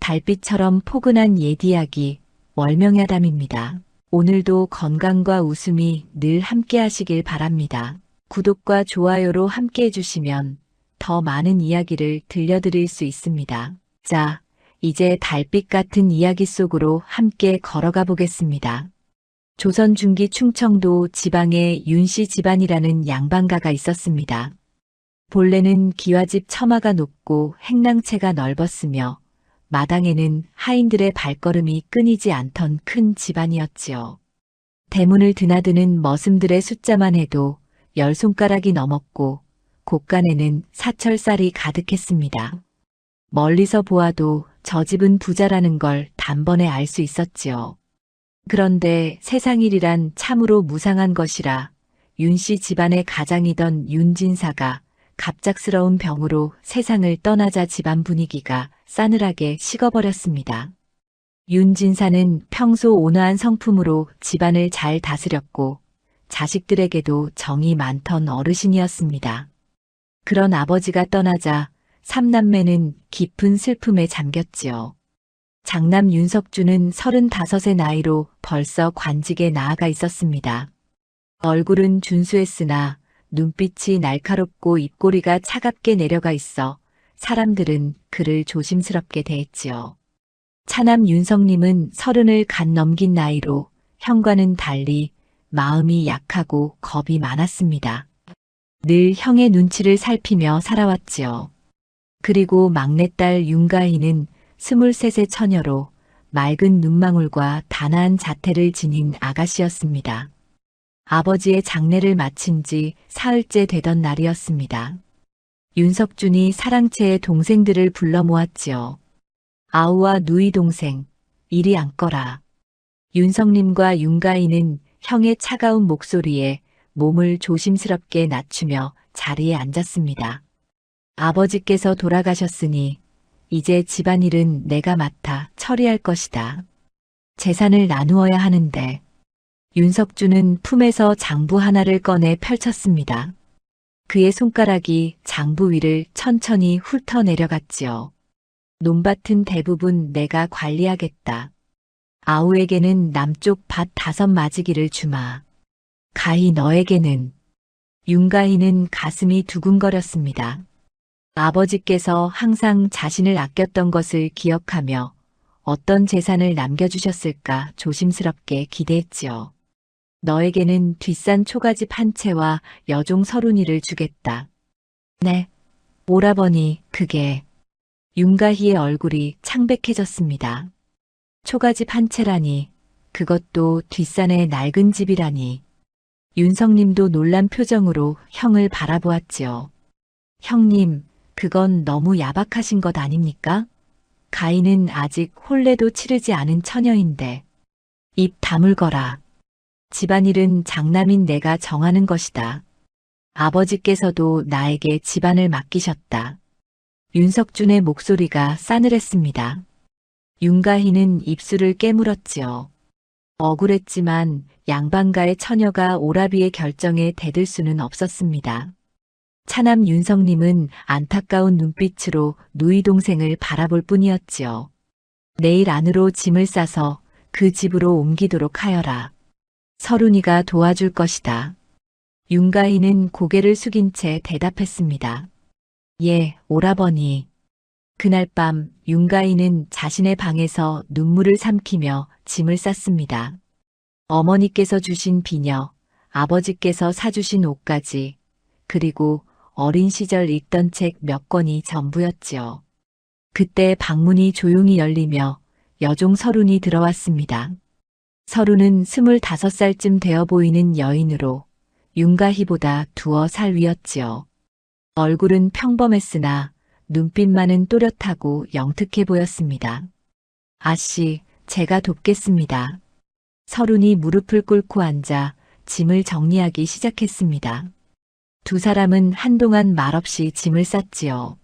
달빛처럼 포근한 옛 이야기, 월명야담입니다. 오늘도 건강과 웃음이 늘 함께 하시길 바랍니다. 구독과 좋아요로 함께 해주시면 더 많은 이야기를 들려드릴 수 있습니다. 자, 이제 달빛 같은 이야기 속으로 함께 걸어가 보겠습니다. 조선 중기 충청도 지방에 윤씨 집안이라는 양반가가 있었습니다. 본래는 기와집 처마가 높고 행랑채가 넓었으며 마당에는 하인들의 발걸음이 끊이지 않던 큰 집안이었지요. 대문을 드나드는 머슴들의 숫자만 해도 10손가락이 넘었고 곳간에는 사철쌀이 가득했습니다. 멀리서 보아도 저 집은 부자라는 걸 단번에 알 수 있었지요. 그런데 세상일이란 참으로 무상한 것이라 윤씨 집안의 가장이던 윤진사가 갑작스러운 병으로 세상을 떠나자 집안 분위기가 싸늘하게 식어버렸습니다. 윤진사는 평소 온화한 성품으로 집안을 잘 다스렸고 자식들에게도 정이 많던 어르신이었습니다. 그런 아버지가 떠나자 삼남매는 깊은 슬픔에 잠겼지요. 장남 윤석주는 35의 나이로 벌써 관직에 나아가 있었습니다. 얼굴은 준수했으나 눈빛이 날카롭고 입꼬리가 차갑게 내려가 있어 사람들은 그를 조심스럽게 대했지요. 차남 윤석님은 30을 갓 넘긴 나이로 형과는 달리 마음이 약하고 겁이 많았습니다. 늘 형의 눈치를 살피며 살아왔지요. 그리고 막내딸 윤가희는 23의 처녀로 맑은 눈망울과 단아한 자태를 지닌 아가씨였습니다. 아버지의 장례를 마친 지 사흘째 되던 날이었습니다. 윤석준이 사랑채의 동생들을 불러 모았지요. 아우와 누이 동생, 이리 앉거라. 윤석님과 윤가희는 형의 차가운 목소리에 몸을 조심스럽게 낮추며 자리에 앉았습니다. 아버지께서 돌아가셨으니 이제 집안일은 내가 맡아 처리할 것이다. 재산을 나누어야 하는데 윤석주는 품에서 장부 하나를 꺼내 펼쳤습니다. 그의 손가락이 장부 위를 천천히 훑어 내려갔지요. 논밭은 대부분 내가 관리하겠다. 아우에게는 남쪽 밭 5마지기를 주마. 가희 너에게는. 윤가희는 가슴이 두근거렸습니다. 아버지께서 항상 자신을 아꼈던 것을 기억하며 어떤 재산을 남겨주셨을까 조심스럽게 기대했지요. 너에게는 뒷산 초가집 한 채와 여종 서른이를 주겠다. 네, 오라버니, 그게. 윤가희의 얼굴이 창백해졌습니다. 초가집 한 채라니, 그것도 뒷산의 낡은 집이라니. 윤석님도 놀란 표정으로 형을 바라보았지요. 형님, 그건 너무 야박하신 것 아닙니까? 가희는 아직 혼례도 치르지 않은 처녀인데. 입 다물거라. 집안일은 장남인 내가 정하는 것이다. 아버지께서도 나에게 집안을 맡기셨다. 윤석준의 목소리가 싸늘했습니다. 윤가희는 입술을 깨물었지요. 억울했지만 양반가의 처녀가 오라비의 결정에 대들 수는 없었습니다. 차남 윤석님은 안타까운 눈빛으로 누이 동생을 바라볼 뿐이었지요. 내일 안으로 짐을 싸서 그 집으로 옮기도록 하여라. 서른이가 도와줄 것이다. 윤가희는 고개를 숙인 채 대답했습니다. 예, 오라버니. 그날 밤 윤가희는 자신의 방에서 눈물을 삼키며 짐을 쌌습니다. 어머니께서 주신 비녀, 아버지께서 사주신 옷까지, 그리고 어린 시절 읽던 책 몇 권이 전부였지요. 그때 방문이 조용히 열리며 여종 서른이 들어왔습니다. 서른은 25살쯤 되어 보이는 여인으로 윤가희보다 2살 위였지요. 얼굴은 평범했으나 눈빛만은 또렷하고 영특해 보였습니다. 아씨, 제가 돕겠습니다. 서른이 무릎을 꿇고 앉아 짐을 정리하기 시작했습니다. 두 사람은 한동안 말없이 짐을 쌌지요.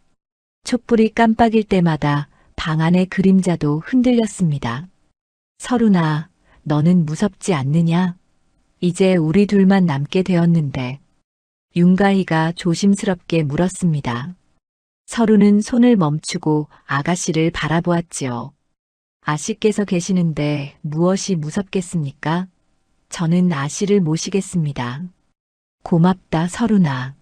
촛불이 깜빡일 때마다 방 안의 그림자도 흔들렸습니다. 서른아, 너는 무섭지 않느냐? 이제 우리 둘만 남게 되었는데. 윤가희가 조심스럽게 물었습니다. 서루는 손을 멈추고 아가씨를 바라보았지요. 아씨께서 계시는데 무엇이 무섭겠습니까? 저는 아씨를 모시겠습니다. 고맙다, 서루나.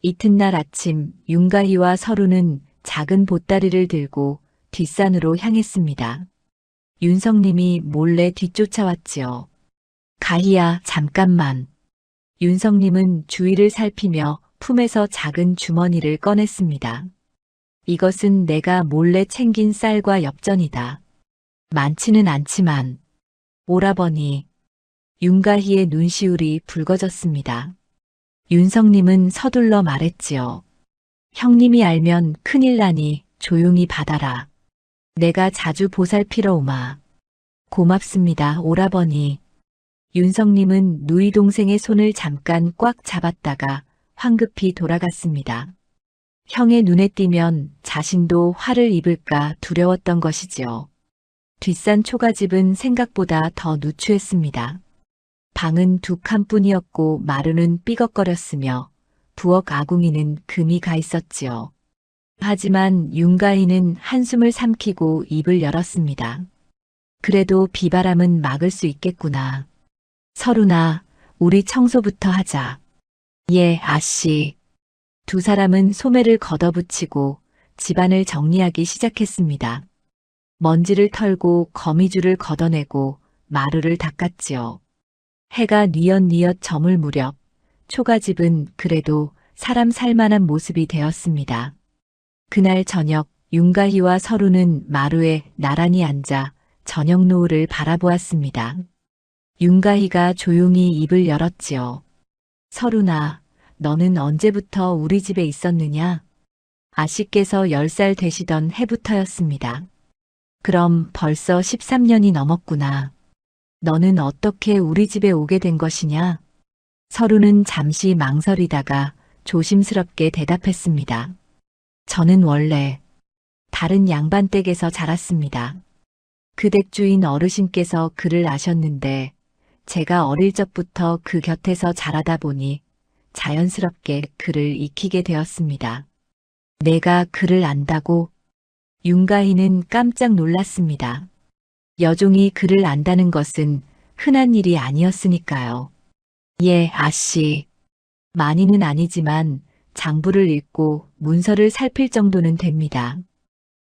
이튿날 아침 윤가희와 서루는 작은 보따리를 들고 뒷산으로 향했습니다. 윤성님이 몰래 뒤쫓아왔지요. 가희야, 잠깐만. 윤성님은 주위를 살피며 품에서 작은 주머니를 꺼냈습니다. 이것은 내가 몰래 챙긴 쌀과 엽전이다. 많지는 않지만. 오라버니. 윤가희의 눈시울이 붉어졌습니다. 윤성님은 서둘러 말했지요. 형님이 알면 큰일 나니 조용히 받아라. 내가 자주 보살피러 오마. 고맙습니다, 오라버니. 윤성님은 누이 동생의 손을 잠깐 꽉 잡았다가 황급히 돌아갔습니다. 형의 눈에 띄면 자신도 화를 입을까 두려웠던 것이지요. 뒷산 초가집은 생각보다 더 누추했습니다. 방은 두 칸뿐이었고 마루는 삐걱거렸으며 부엌 아궁이는 금이 가 있었지요. 하지만 윤가희는 한숨을 삼키고 입을 열었습니다. 그래도 비바람은 막을 수 있겠구나. 서루나, 우리 청소부터 하자. 예, 아씨. 두 사람은 소매를 걷어붙이고 집안을 정리하기 시작했습니다. 먼지를 털고 거미줄을 걷어내고 마루를 닦았지요. 해가 뉘엿뉘엿 저물 무렵 초가집은 그래도 사람 살만한 모습이 되었습니다. 그날 저녁 윤가희와 서루는 마루에 나란히 앉아 저녁 노을을 바라보았습니다. 윤가희가 조용히 입을 열었지요. 서루나, 너는 언제부터 우리 집에 있었느냐? 아씨께서 10살 되시던 해부터였습니다. 그럼 벌써 13년이 넘었구나. 너는 어떻게 우리 집에 오게 된 것이냐? 서루는 잠시 망설이다가 조심스럽게 대답했습니다. 저는 원래 다른 양반댁에서 자랐습니다. 그 댁 주인 어르신께서 그를 아셨는데 제가 어릴 적부터 그 곁에서 자라다 보니 자연스럽게 그를 익히게 되었습니다. 내가 그를 안다고? 윤가희는 깜짝 놀랐습니다. 여종이 그를 안다는 것은 흔한 일이 아니었으니까요. 예, 아씨. 많이는 아니지만 장부를 읽고 문서를 살필 정도는 됩니다.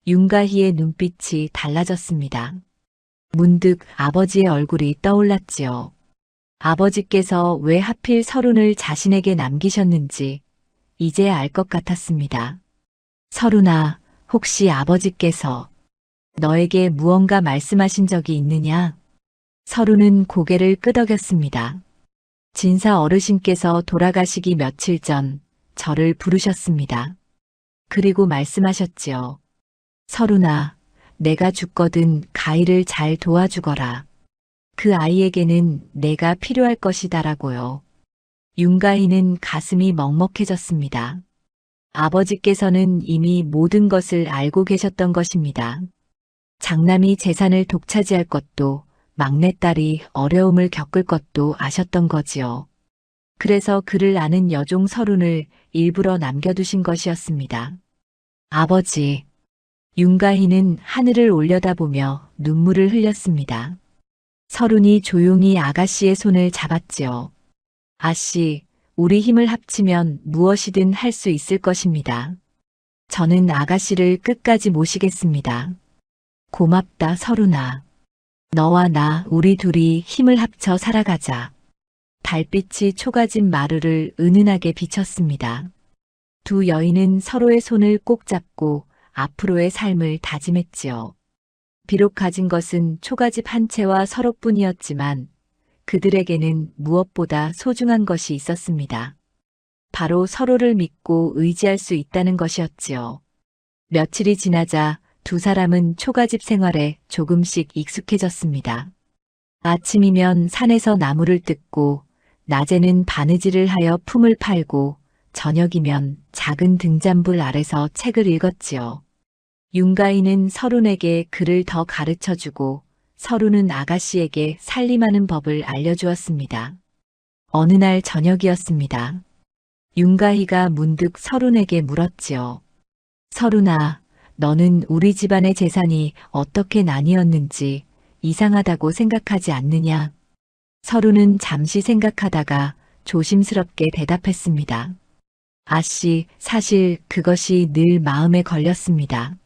윤가희의 눈빛이 달라졌습니다. 문득 아버지의 얼굴이 떠올랐지요. 아버지께서 왜 하필 서룬을 자신에게 남기셨는지 이제 알 것 같았습니다. 서룬아, 혹시 아버지께서 너에게 무언가 말씀하신 적이 있느냐? 서루는 고개를 끄덕였습니다. 진사 어르신께서 돌아가시기 며칠 전 저를 부르셨습니다. 그리고 말씀하셨지요. 서루나, 내가 죽거든 가희를 잘 도와주거라. 그 아이에게는 내가 필요할 것이다라고요. 윤가희는 가슴이 먹먹해졌습니다. 아버지께서는 이미 모든 것을 알고 계셨던 것입니다. 장남이 재산을 독차지할 것도 막내딸이 어려움을 겪을 것도 아셨던 거지요. 그래서 그를 아는 여종 서룬을 일부러 남겨두신 것이었습니다. 아버지. 윤가희는 하늘을 올려다보며 눈물을 흘렸습니다. 서룬이 조용히 아가씨의 손을 잡았지요. 아씨, 우리 힘을 합치면 무엇이든 할 수 있을 것입니다. 저는 아가씨를 끝까지 모시겠습니다. 고맙다, 서룬아. 너와 나 우리 둘이 힘을 합쳐 살아가자. 달빛이 초가집 마루를 은은하게 비쳤습니다. 두 여인은 서로의 손을 꼭 잡고 앞으로의 삶을 다짐했지요. 비록 가진 것은 초가집 한 채와 서로뿐이었지만 그들에게는 무엇보다 소중한 것이 있었습니다. 바로 서로를 믿고 의지할 수 있다는 것이었지요. 며칠이 지나자 두 사람은 초가집 생활에 조금씩 익숙해졌습니다. 아침이면 산에서 나무를 뜯고 낮에는 바느질을 하여 품을 팔고 저녁이면 작은 등잔불 아래서 책을 읽었지요. 윤가희는 서룬에게 글을 더 가르쳐주고 서룬은 아가씨에게 살림하는 법을 알려주었습니다. 어느 날 저녁이었습니다. 윤가희가 문득 서룬에게 물었지요. 설훈아, 너는 우리 집안의 재산이 어떻게 나뉘었는지 이상하다고 생각하지 않느냐? 설훈은 잠시 생각하다가 조심스럽게 대답했습니다. 아씨, 사실 그것이 늘 마음에 걸렸습니다.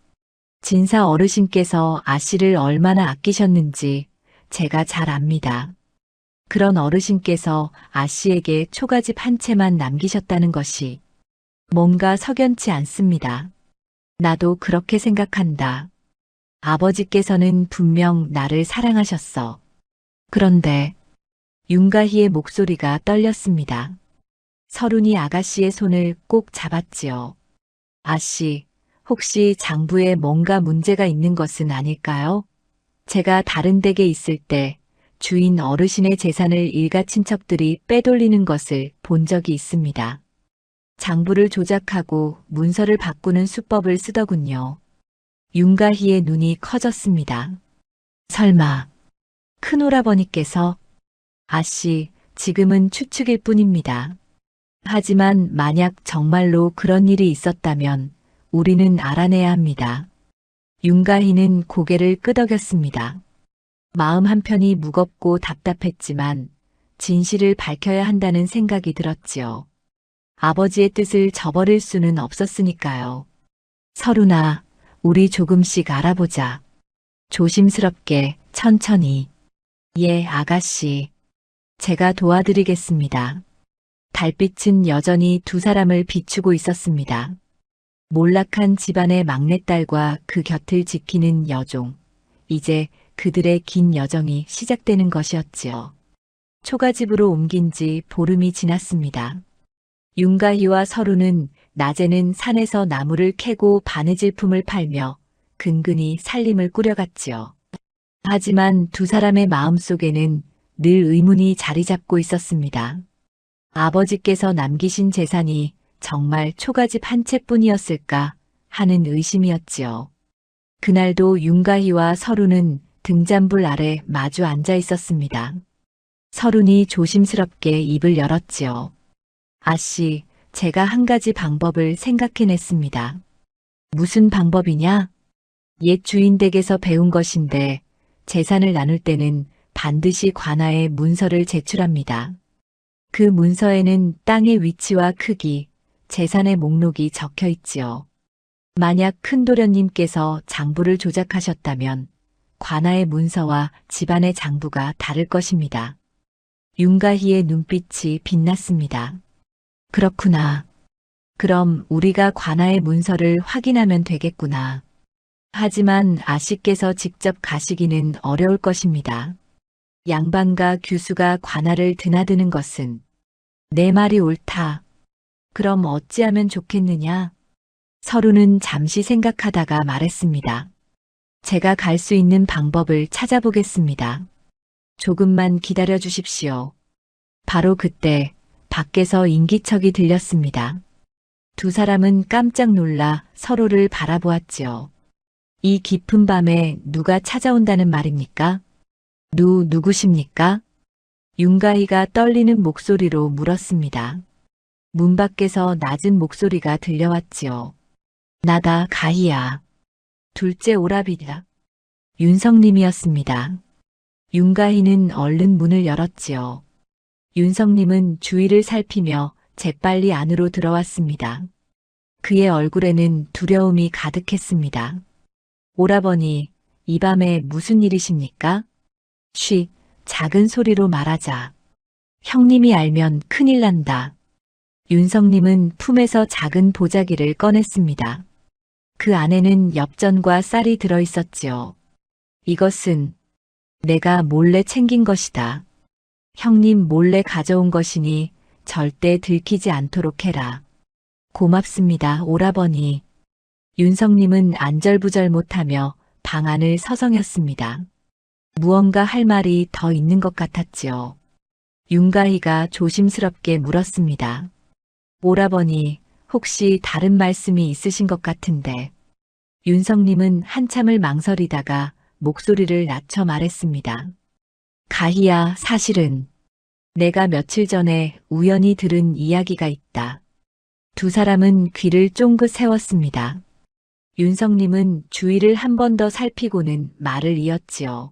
진사 어르신께서 아씨를 얼마나 아끼셨는지 제가 잘 압니다. 그런 어르신께서 아씨에게 초가집 한 채만 남기셨다는 것이 뭔가 석연치 않습니다. 나도 그렇게 생각한다. 아버지께서는 분명 나를 사랑하셨어. 그런데 윤가희의 목소리가 떨렸습니다. 설훈이 아가씨의 손을 꼭 잡았지요. 아씨, 혹시 장부에 뭔가 문제가 있는 것은 아닐까요? 제가 다른 댁에 있을 때 주인 어르신의 재산을 일가 친척들이 빼돌리는 것을 본 적이 있습니다. 장부를 조작하고 문서를 바꾸는 수법을 쓰더군요. 윤가희의 눈이 커졌습니다. 설마 큰오라버니께서? 아씨, 지금은 추측일 뿐입니다. 하지만 만약 정말로 그런 일이 있었다면 우리는 알아내야 합니다. 윤가희는 고개를 끄덕였습니다. 마음 한편이 무겁고 답답했지만 진실을 밝혀야 한다는 생각이 들었지요. 아버지의 뜻을 저버릴 수는 없었으니까요. 설훈아, 우리 조금씩 알아보자. 조심스럽게, 천천히. 예, 아가씨. 제가 도와드리겠습니다. 달빛은 여전히 두 사람을 비추고 있었습니다. 몰락한 집안의 막내딸과 그 곁을 지키는 여종. 이제 그들의 긴 여정이 시작되는 것이었지요. 초가집으로 옮긴 지 보름이 지났습니다. 윤가희와 설훈은 낮에는 산에서 나무를 캐고 바느질품을 팔며 근근히 살림을 꾸려갔지요. 하지만 두 사람의 마음속에는 늘 의문이 자리 잡고 있었습니다. 아버지께서 남기신 재산이 정말 초가집 한 채뿐이었을까 하는 의심이었지요. 그날도 윤가희와 설훈은 등잔불 아래 마주 앉아 있었습니다. 설훈이 조심스럽게 입을 열었지요. 아씨, 제가 한 가지 방법을 생각해냈습니다. 무슨 방법이냐? 옛 주인 댁에서 배운 것인데 재산을 나눌 때는 반드시 관아에 문서를 제출합니다. 그 문서에는 땅의 위치와 크기, 재산의 목록이 적혀 있지요. 만약 큰도련님께서 장부를 조작하셨다면 관아의 문서와 집안의 장부가 다를 것입니다. 윤가희의 눈빛이 빛났습니다. 그렇구나. 그럼 우리가 관아의 문서를 확인하면 되겠구나. 하지만 아씨께서 직접 가시기는 어려울 것입니다. 양반과 규수가 관아를 드나드는 것은 내 말이 옳다. 그럼 어찌하면 좋겠느냐? 설훈은 잠시 생각하다가 말했습니다. 제가 갈 수 있는 방법을 찾아보겠습니다. 조금만 기다려 주십시오. 바로 그때 밖에서 인기척이 들렸습니다. 두 사람은 깜짝 놀라 서로를 바라보았지요. 이 깊은 밤에 누가 찾아온다는 말입니까? 누구십니까? 윤가희가 떨리는 목소리로 물었습니다. 문 밖에서 낮은 목소리가 들려왔지요. 나다, 가희야. 둘째 오라비다. 윤성님이었습니다. 윤가희는 얼른 문을 열었지요. 윤성님은 주위를 살피며 재빨리 안으로 들어왔습니다. 그의 얼굴에는 두려움이 가득했습니다. 오라버니, 이 밤에 무슨 일이십니까? 쉬, 작은 소리로 말하자. 형님이 알면 큰일 난다. 윤성님은 품에서 작은 보자기를 꺼냈습니다. 그 안에는 엽전과 쌀이 들어있었지요. 이것은 내가 몰래 챙긴 것이다. 형님 몰래 가져온 것이니 절대 들키지 않도록 해라. 고맙습니다, 오라버니. 윤성님은 안절부절 못하며 방 안을 서성였습니다. 무언가 할 말이 더 있는 것 같았지요. 윤가희가 조심스럽게 물었습니다. 오라버니, 혹시 다른 말씀이 있으신 것 같은데. 윤성님은 한참을 망설이다가 목소리를 낮춰 말했습니다. 가희야, 사실은 내가 며칠 전에 우연히 들은 이야기가 있다. 두 사람은 귀를 쫑긋 세웠습니다. 윤성님은 주위를 한 번 더 살피고는 말을 이었지요.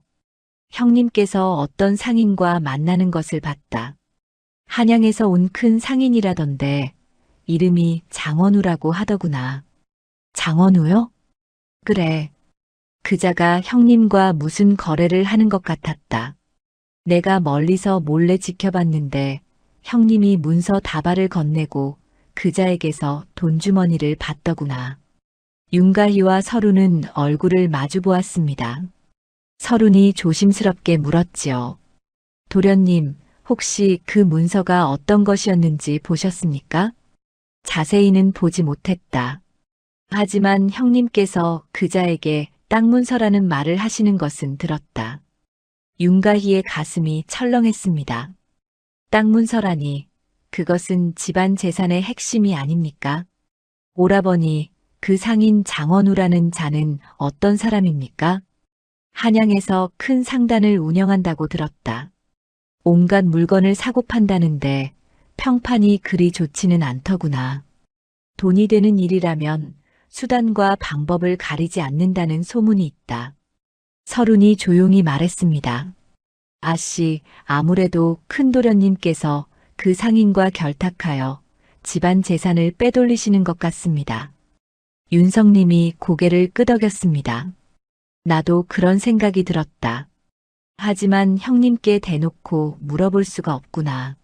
형님께서 어떤 상인과 만나는 것을 봤다. 한양에서 온 큰 상인이라던데 이름이 장원우라고 하더구나. 장원우요? 그래. 그자가 형님과 무슨 거래를 하는 것 같았다. 내가 멀리서 몰래 지켜봤는데 형님이 문서 다발을 건네고 그자에게서 돈주머니를 받더구나. 윤가희와 서lun은 얼굴을 마주 보았습니다. 서lun이 조심스럽게 물었지요. 도련님, 혹시 그 문서가 어떤 것이었는지 보셨습니까? 자세히는 보지 못했다. 하지만 형님께서 그자에게 땅 문서라는 말을 하시는 것은 들었다. 윤가희의 가슴이 철렁했습니다. 땅 문서라니, 그것은 집안 재산의 핵심이 아닙니까? 오라버니, 그 상인 장원우라는 자는 어떤 사람입니까? 한양에서 큰 상단을 운영한다고 들었다. 온갖 물건을 사고 판다는데 평판이 그리 좋지는 않더구나. 돈이 되는 일이라면 수단과 방법을 가리지 않는다는 소문이 있다. 서lun이 조용히 말했습니다. 아씨, 아무래도 큰도련님께서 그 상인과 결탁하여 집안 재산을 빼돌리시는 것 같습니다. 윤성님이 고개를 끄덕였습니다. 나도 그런 생각이 들었다. 하지만 형님께 대놓고 물어볼 수가 없구나.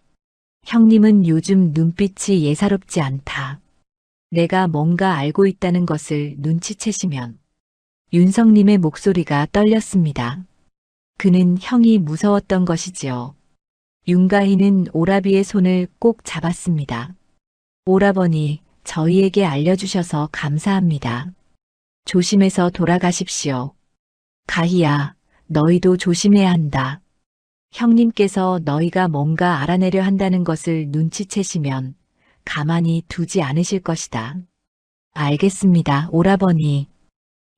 형님은 요즘 눈빛이 예사롭지 않다. 내가 뭔가 알고 있다는 것을 눈치채시면. 윤성님의 목소리가 떨렸습니다. 그는 형이 무서웠던 것이지요. 윤가희는 오라비의 손을 꼭 잡았습니다. 오라버니, 저희에게 알려주셔서 감사합니다. 조심해서 돌아가십시오. 가희야, 너희도 조심해야 한다. 형님께서 너희가 뭔가 알아내려 한다는 것을 눈치채시면 가만히 두지 않으실 것이다. 알겠습니다, 오라버니.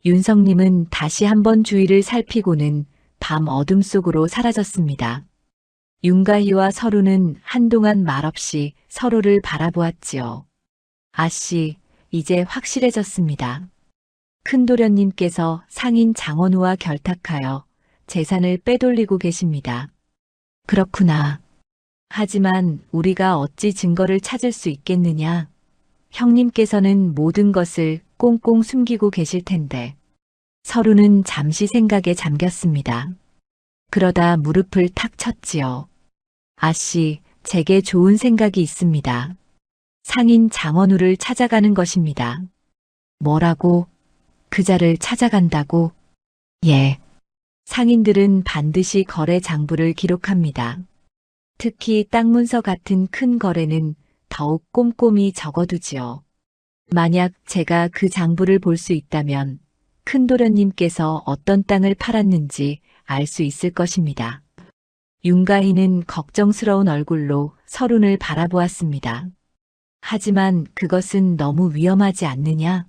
윤성님은 다시 한번 주위를 살피고는 밤 어둠 속으로 사라졌습니다. 윤가희와 서lun은 한동안 말없이 서로를 바라보았지요. 아씨, 이제 확실해졌습니다. 큰도련님께서 상인 장원우와 결탁하여 재산을 빼돌리고 계십니다. 그렇구나. 하지만 우리가 어찌 증거를 찾을 수 있겠느냐? 형님께서는 모든 것을 꽁꽁 숨기고 계실 텐데. 서lun은 잠시 생각에 잠겼습니다. 그러다 무릎을 탁 쳤지요. 아씨, 제게 좋은 생각이 있습니다. 상인 장원우를 찾아가는 것입니다. 뭐라고? 그자를 찾아간다고? 예. 상인들은 반드시 거래 장부를 기록합니다. 특히 땅 문서 같은 큰 거래는 더욱 꼼꼼히 적어두지요. 만약 제가 그 장부를 볼 수 있다면 큰도련님께서 어떤 땅을 팔았는지 알 수 있을 것입니다. 윤가희는 걱정스러운 얼굴로 서lun을 바라보았습니다. 하지만 그것은 너무 위험하지 않느냐?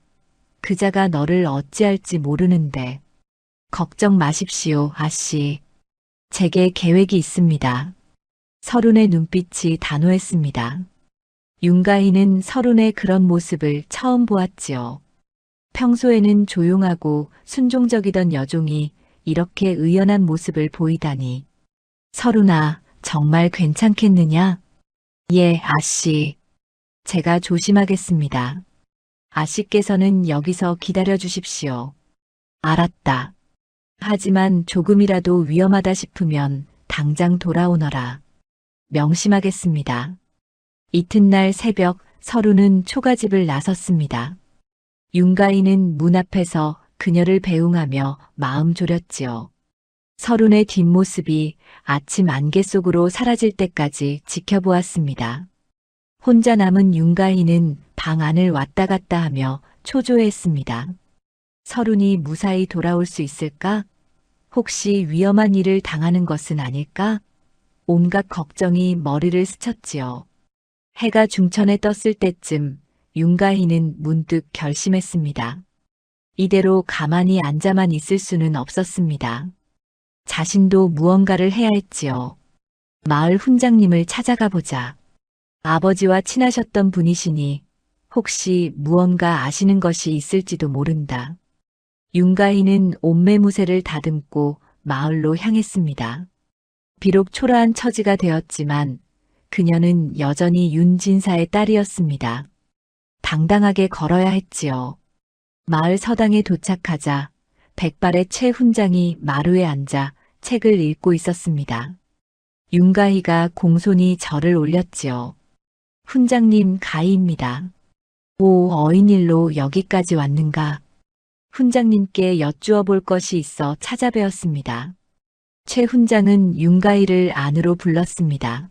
그자가 너를 어찌할지 모르는데. 걱정 마십시오, 아씨. 제게 계획이 있습니다. 서lun의 눈빛이 단호했습니다. 윤가희는 서lun의 그런 모습을 처음 보았지요. 평소에는 조용하고 순종적이던 여종이 이렇게 의연한 모습을 보이다니. 서lun아, 정말 괜찮겠느냐? 예, 아씨. 제가 조심하겠습니다. 아씨께서는 여기서 기다려 주십시오. 알았다. 하지만 조금이라도 위험하다 싶으면 당장 돌아오너라. 명심하겠습니다. 이튿날 새벽 서lun은 초가집을 나섰습니다. 윤가희는 문 앞에서 그녀를 배웅하며 마음 졸였지요. 서lun의 뒷모습이 아침 안개 속으로 사라질 때까지 지켜보았습니다. 혼자 남은 윤가희는 방 안을 왔다 갔다 하며 초조해했습니다. 서lun이 무사히 돌아올 수 있을까? 혹시 위험한 일을 당하는 것은 아닐까? 온갖 걱정이 머리를 스쳤지요. 해가 중천에 떴을 때쯤 윤가희는 문득 결심했습니다. 이대로 가만히 앉아만 있을 수는 없었습니다. 자신도 무언가를 해야 했지요. 마을 훈장님을 찾아가 보자. 아버지와 친하셨던 분이시니 혹시 무언가 아시는 것이 있을지도 모른다. 윤가희는 옷매무새를 다듬고 마을로 향했습니다. 비록 초라한 처지가 되었지만 그녀는 여전히 윤진사의 딸이었습니다. 당당하게 걸어야 했지요. 마을 서당에 도착하자 백발의 최 훈장이 마루에 앉아 책을 읽고 있었습니다. 윤가희가 공손히 절을 올렸지요. 훈장님 가희입니다. 오, 어인일로 여기까지 왔는가? 훈장님께 여쭈어 볼 것이 있어 찾아뵈었습니다. 최 훈장은 윤가희를 안으로 불렀습니다.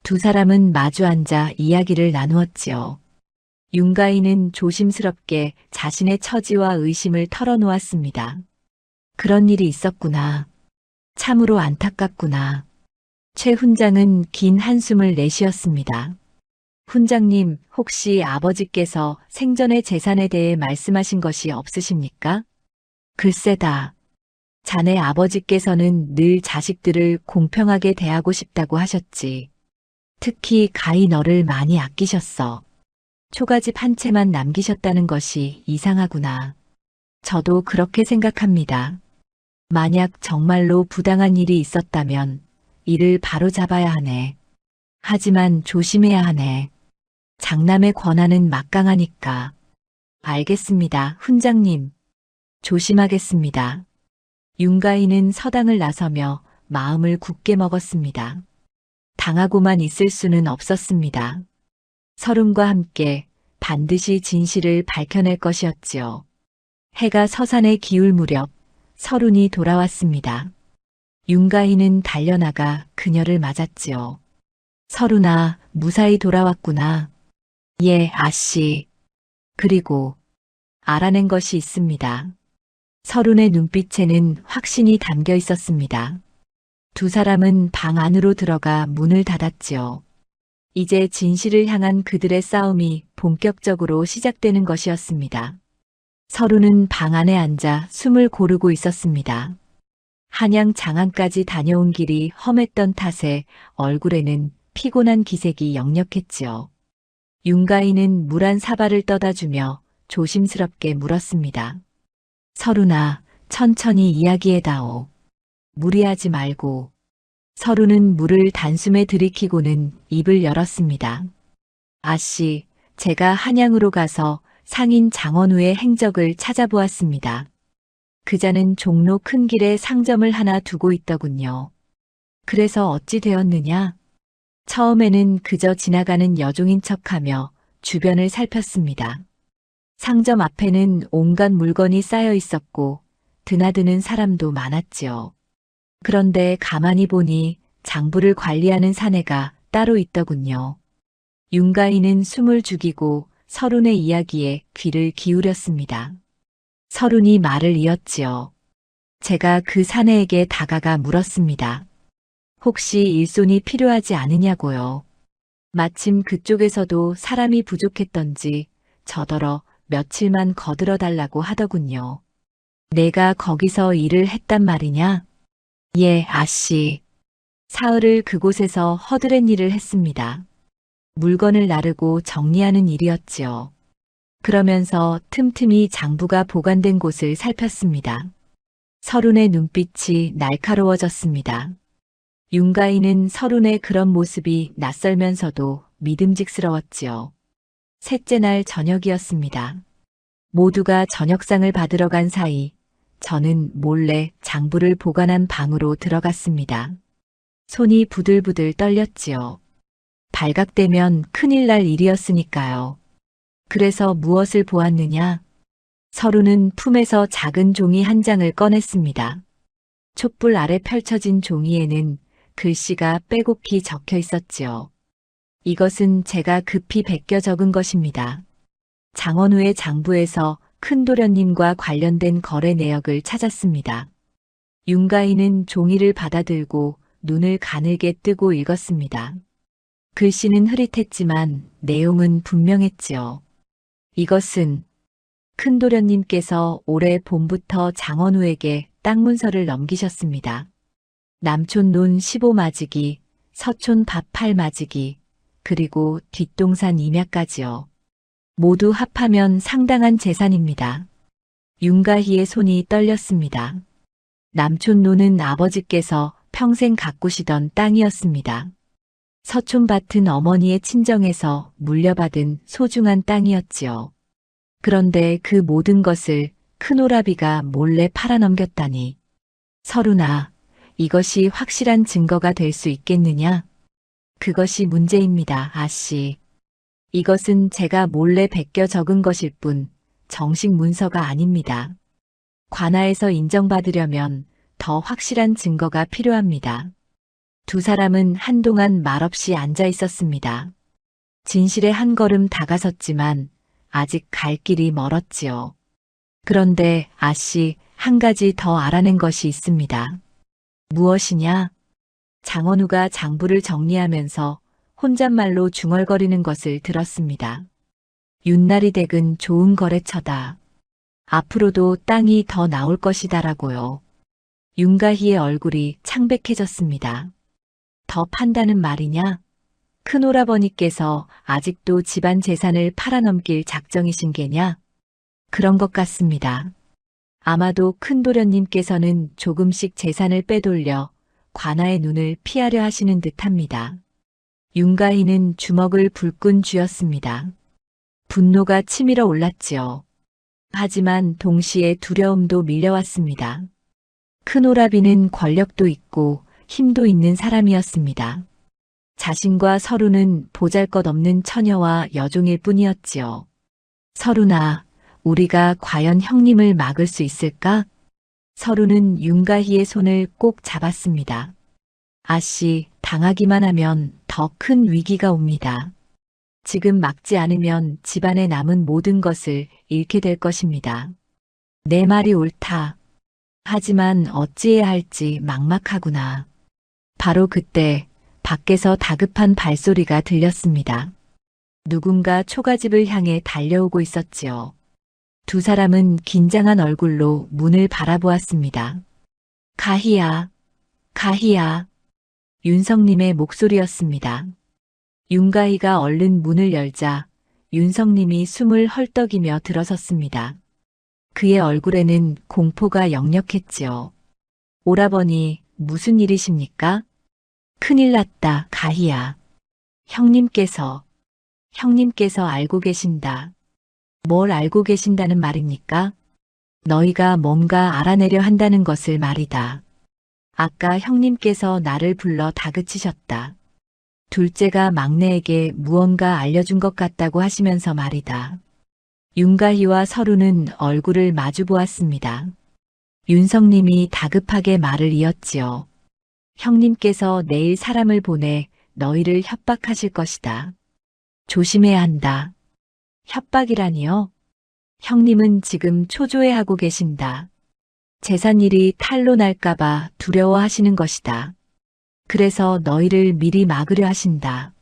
두 사람은 마주 앉아 이야기를 나누었지요. 윤가희는 조심스럽게 자신의 처지와 의심을 털어놓았습니다. 그런 일이 있었구나. 참으로 안타깝구나. 최 훈장은 긴 한숨을 내쉬었습니다. 훈장님, 혹시 아버지께서 생전의 재산에 대해 말씀하신 것이 없으십니까? 글쎄다. 자네 아버지께서는 늘 자식들을 공평하게 대하고 싶다고 하셨지. 특히 가히 너를 많이 아끼셨어. 초가집 한 채만 남기셨다는 것이 이상하구나. 저도 그렇게 생각합니다. 만약 정말로 부당한 일이 있었다면 이를 바로잡아야 하네. 하지만 조심해야 하네. 장남의 권한은 막강하니까. 알겠습니다, 훈장님. 조심하겠습니다. 윤가희는 서당을 나서며 마음을 굳게 먹었습니다. 당하고만 있을 수는 없었습니다. 서른과 함께 반드시 진실을 밝혀낼 것이었지요. 해가 서산에 기울 무렵 서른이 돌아왔습니다. 윤가희는 달려나가 그녀를 맞았지요. 서른아, 무사히 돌아왔구나. 예, 아씨. 그리고 알아낸 것이 있습니다. 서른의 눈빛에는 확신이 담겨 있었습니다. 두 사람은 방 안으로 들어가 문을 닫았지요. 이제 진실을 향한 그들의 싸움이 본격적으로 시작되는 것이었습니다. 서른은 방 안에 앉아 숨을 고르고 있었습니다. 한양 장안까지 다녀온 길이 험했던 탓에 얼굴에는 피곤한 기색이 역력했지요. 윤가희는 물 한 사발을 떠다 주며 조심스럽게 물었습니다. 서른아, 천천히 이야기해다오. 무리하지 말고. 서른은 물을 단숨에 들이키고는 입을 열었습니다. 아씨, 제가 한양으로 가서 상인 장원우의 행적을 찾아보았습니다. 그자는 종로 큰 길에 상점을 하나 두고 있더군요. 그래서 어찌 되었느냐? 처음에는 그저 지나가는 여종인 척하며 주변을 살폈습니다. 상점 앞에는 온갖 물건이 쌓여 있었고 드나드는 사람도 많았지요. 그런데 가만히 보니 장부를 관리하는 사내가 따로 있더군요. 윤가희는 숨을 죽이고 서른의 이야기에 귀를 기울였습니다. 서른이 말을 이었지요. 제가 그 사내에게 다가가 물었습니다. 혹시 일손이 필요하지 않으냐고요. 마침 그쪽에서도 사람이 부족했던지 저더러 며칠만 거들어 달라고 하더군요. 내가 거기서 일을 했단 말이냐? 예, 아씨. 사흘을 그곳에서 허드렛 일을 했습니다. 물건을 나르고 정리하는 일이었지요. 그러면서 틈틈이 장부가 보관된 곳을 살폈습니다. 서른의 눈빛이 날카로워졌습니다. 윤가희는 서른의 그런 모습이 낯설면서도 믿음직스러웠지요. 셋째 날 저녁이었습니다. 모두가 저녁상을 받으러 간 사이 저는 몰래 장부를 보관한 방으로 들어갔습니다. 손이 부들부들 떨렸지요. 발각되면 큰일 날 일이었으니까요. 그래서 무엇을 보았느냐? 서른은 품에서 작은 종이 한 장을 꺼냈습니다. 촛불 아래 펼쳐진 종이에는 글씨가 빼곡히 적혀 있었지요. 이것은 제가 급히 베껴 적은 것입니다. 장원우의 장부에서 큰도련님과 관련된 거래 내역을 찾았습니다. 윤가희는 종이를 받아들고 눈을 가늘게 뜨고 읽었습니다. 글씨는 흐릿했지만 내용은 분명했지요. 이것은 큰도련님께서 올해 봄부터 장원우에게 땅 문서를 넘기셨습니다. 남촌 논 15마지기, 서촌 밥 8마지기, 그리고 뒷동산 임야까지요. 모두 합하면 상당한 재산입니다. 윤가희의 손이 떨렸습니다. 남촌노는 아버지께서 평생 가꾸시던 땅이었습니다. 서촌밭은 어머니의 친정에서 물려받은 소중한 땅이었지요. 그런데 그 모든 것을 큰오라비가 몰래 팔아넘겼다니. 설훈아, 이것이 확실한 증거가 될 수 있겠느냐? 그것이 문제입니다, 아씨. 이것은 제가 몰래 베껴 적은 것일 뿐 정식 문서가 아닙니다. 관아에서 인정받으려면 더 확실한 증거가 필요합니다. 두 사람은 한동안 말없이 앉아 있었습니다. 진실에 한 걸음 다가섰지만 아직 갈 길이 멀었지요. 그런데 아씨, 한 가지 더 알아낸 것이 있습니다. 무엇이냐? 장원우가 장부를 정리하면서 혼잣말로 중얼거리는 것을 들었습니다. 윤날이 댁은 좋은 거래처다. 앞으로도 땅이 더 나올 것이다라고요. 윤가희의 얼굴이 창백해졌습니다. 더 판다는 말이냐? 큰오라버니께서 아직도 집안 재산을 팔아넘길 작정이신 게냐? 그런 것 같습니다. 아마도 큰도련님께서는 조금씩 재산을 빼돌려 관아의 눈을 피하려 하시는 듯합니다. 윤가희는 주먹을 불끈 쥐었습니다. 분노가 치밀어 올랐지요. 하지만 동시에 두려움도 밀려왔습니다. 큰오라비는 권력도 있고 힘도 있는 사람이었습니다. 자신과 설우는 보잘것없는 처녀와 여종일 뿐이었지요. 설우나, 우리가 과연 형님을 막을 수 있을까? 설우는 윤가희의 손을 꼭 잡았습니다. 아씨, 당하기만 하면 더 큰 위기가 옵니다. 지금 막지 않으면 집안에 남은 모든 것을 잃게 될 것입니다. 내 말이 옳다. 하지만 어찌해야 할지 막막하구나. 바로 그때 밖에서 다급한 발소리가 들렸습니다. 누군가 초가집을 향해 달려오고 있었지요. 두 사람은 긴장한 얼굴로 문을 바라보았습니다. 가희야, 가희야. 윤성님의 목소리였습니다. 윤가희가 얼른 문을 열자 윤성님이 숨을 헐떡이며 들어섰습니다. 그의 얼굴에는 공포가 역력했지요. 오라버니, 무슨 일이십니까? 큰일 났다, 가희야. 형님께서 알고 계신다. 뭘 알고 계신다는 말입니까? 너희가 뭔가 알아내려 한다는 것을 말이다. 아까 형님께서 나를 불러 다그치셨다. 둘째가 막내에게 무언가 알려준 것 같다고 하시면서 말이다. 윤가희와 설우는 얼굴을 마주 보았습니다. 윤성님이 다급하게 말을 이었지요. 형님께서 내일 사람을 보내 너희를 협박하실 것이다. 조심해야 한다. 협박이라니요? 형님은 지금 초조해하고 계신다. 재산일이 탈로 날까봐 두려워하시는 것이다. 그래서 너희를 미리 막으려 하신다.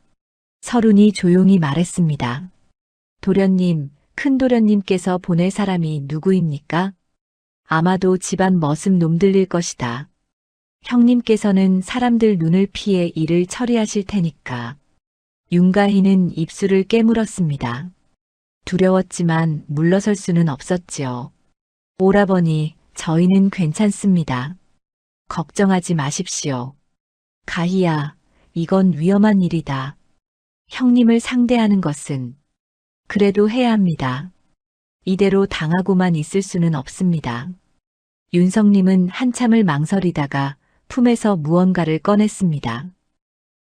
설운이 조용히 말했습니다. 도련님, 큰도련님께서 보낼 사람이 누구입니까? 아마도 집안 머슴 놈들일 것이다. 형님께서는 사람들 눈을 피해 일을 처리하실 테니까. 윤가희는 입술을 깨물었습니다. 두려웠지만 물러설 수는 없었지요. 오라버니, 저희는 괜찮습니다. 걱정하지 마십시오. 가희야, 이건 위험한 일이다. 형님을 상대하는 것은 그래도 해야 합니다. 이대로 당하고만 있을 수는 없습니다. 윤성님은 한참을 망설이다가 품에서 무언가를 꺼냈습니다.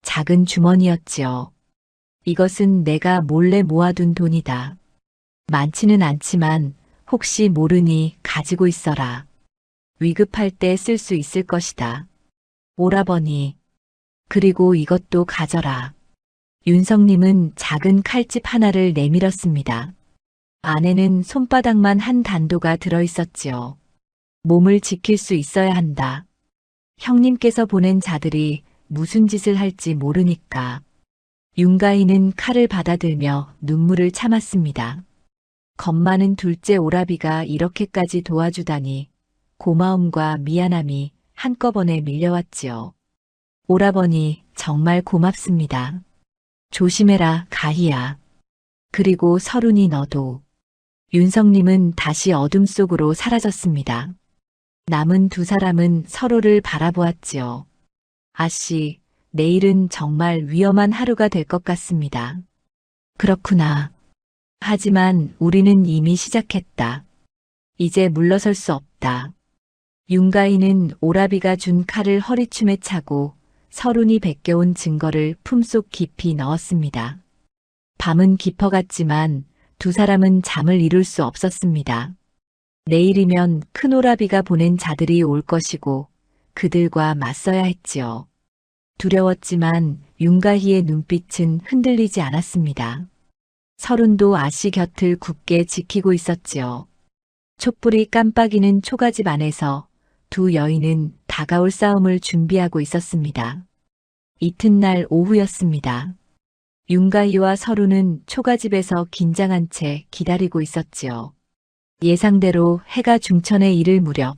작은 주머니였지요. 이것은 내가 몰래 모아둔 돈이다. 많지는 않지만 혹시 모르니 가지고 있어라. 위급할 때 쓸 수 있을 것이다. 오라버니, 그리고 이것도 가져라. 윤성님은 작은 칼집 하나를 내밀었습니다. 안에는 손바닥만 한 단도가 들어있었지요. 몸을 지킬 수 있어야 한다. 형님께서 보낸 자들이 무슨 짓을 할지 모르니까. 윤가희는 칼을 받아들며 눈물을 참았습니다. 겁 많은 둘째 오라비가 이렇게까지 도와주다니 고마움과 미안함이 한꺼번에 밀려왔지요. 오라버니, 정말 고맙습니다. 조심해라, 가희야. 그리고 서른이 너도. 윤성님은 다시 어둠 속으로 사라졌습니다. 남은 두 사람은 서로를 바라보았지요. 아씨, 내일은 정말 위험한 하루가 될 것 같습니다. 그렇구나. 하지만 우리는 이미 시작했다. 이제 물러설 수 없다. 윤가인은 오라비가 준 칼을 허리춤에 차고 서른이 베껴온 증거를 품속 깊이 넣었습니다. 밤은 깊어갔지만 두 사람은 잠을 이룰 수 없었습니다. 내일이면 큰 오라비가 보낸 자들이 올 것이고 그들과 맞서야 했지요. 두려웠지만 윤가희의 눈빛은 흔들리지 않았습니다. 서른도 아씨 곁을 굳게 지키고 있었지요. 촛불이 깜빡이는 초가집 안에서 두 여인은 다가올 싸움을 준비하고 있었습니다. 이튿날 오후였습니다. 윤가희와 서른은 초가집에서 긴장한 채 기다리고 있었지요. 예상대로 해가 중천에 이를 무렵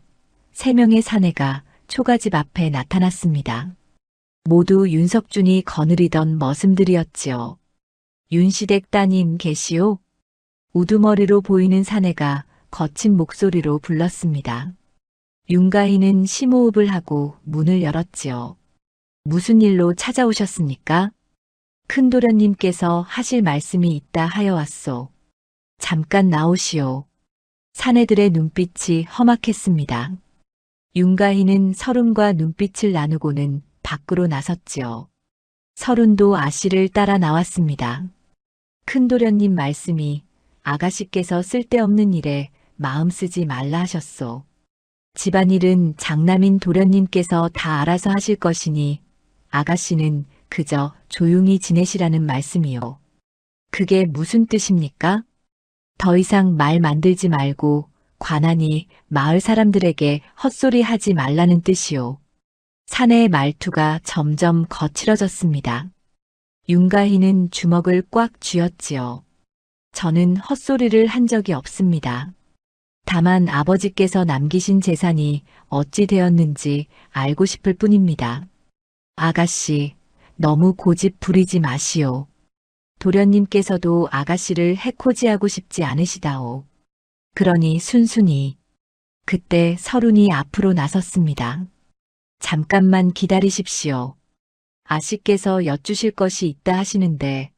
3명의 사내가 초가집 앞에 나타났습니다. 모두 윤석준이 거느리던 머슴들이었지요. 윤시댁 따님 계시오? 우두머리로 보이는 사내가 거친 목소리로 불렀습니다. 윤가희는 심호흡을 하고 문을 열었지요. 무슨 일로 찾아오셨습니까? 큰 도련님께서 하실 말씀이 있다 하여 왔소. 잠깐 나오시오. 사내들의 눈빛이 험악했습니다. 윤가희는 서른과 눈빛을 나누고는 밖으로 나섰지요. 서른도 아씨를 따라 나왔습니다. 큰 도련님 말씀이 아가씨께서 쓸데없는 일에 마음 쓰지 말라 하셨소. 집안일은 장남인 도련님께서 다 알아서 하실 것이니 아가씨는 그저 조용히 지내시라는 말씀이요. 그게 무슨 뜻입니까? 더 이상 말 만들지 말고 관하니 마을 사람들에게 헛소리 하지 말라는 뜻이요. 사내의 말투가 점점 거칠어졌습니다. 윤가희는 주먹을 꽉 쥐었지요. 저는 헛소리를 한 적이 없습니다. 다만 아버지께서 남기신 재산이 어찌 되었는지 알고 싶을 뿐입니다. 아가씨, 너무 고집 부리지 마시오. 도련님께서도 아가씨를 해코지하고 싶지 않으시다오. 그러니 순순히. 그때 서른이 앞으로 나섰습니다. 잠깐만 기다리십시오. 아씨께서 여쭈실 것이 있다 하시는데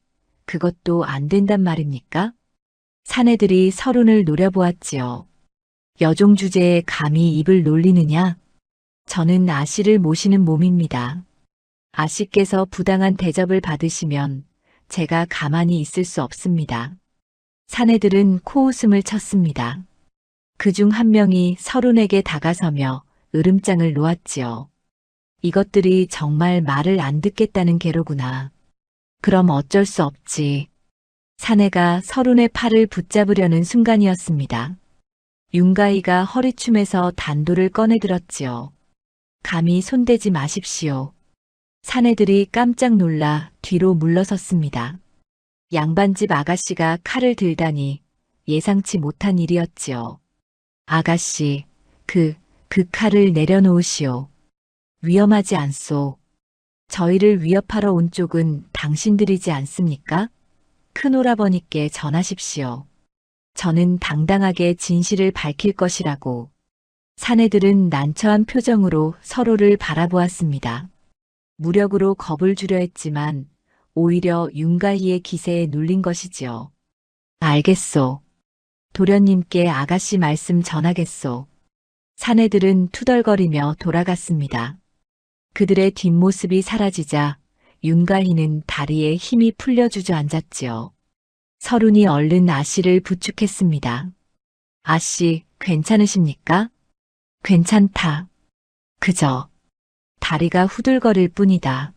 그것도 안 된단 말입니까? 사내들이 서른을 노려보았지요. 여종 주제에 감히 입을 놀리느냐? 저는 아씨를 모시는 몸입니다. 아씨께서 부당한 대접을 받으시면 제가 가만히 있을 수 없습니다. 사내들은 코웃음을 쳤습니다. 그중 한 명이 서른에게 다가서며 으름장을 놓았지요. 이것들이 정말 말을 안 듣겠다는 게로구나. 그럼 어쩔 수 없지. 사내가 서른의 팔을 붙잡으려는 순간이었습니다. 윤가희가 허리춤에서 단도를 꺼내들었지요. 감히 손대지 마십시오. 사내들이 깜짝 놀라 뒤로 물러섰습니다. 양반집 아가씨가 칼을 들다니 예상치 못한 일이었지요. 아가씨, 그 칼을 내려놓으시오. 위험하지 않소. 저희를 위협하러 온 쪽은 당신들이지 않습니까? 큰오라버니께 전하십시오. 저는 당당하게 진실을 밝힐 것이라고. 사내들은 난처한 표정으로 서로를 바라보았습니다. 무력으로 겁을 주려 했지만 오히려 윤가희의 기세에 눌린 것이지요. 알겠소. 도련님께 아가씨 말씀 전하겠소. 사내들은 투덜거리며 돌아갔습니다. 그들의 뒷모습이 사라지자 윤가희는 다리에 힘이 풀려 주저앉았지요. 서른이 얼른 아씨를 부축했습니다. 아씨, 괜찮으십니까? 괜찮다. 그저 다리가 후들거릴 뿐이다.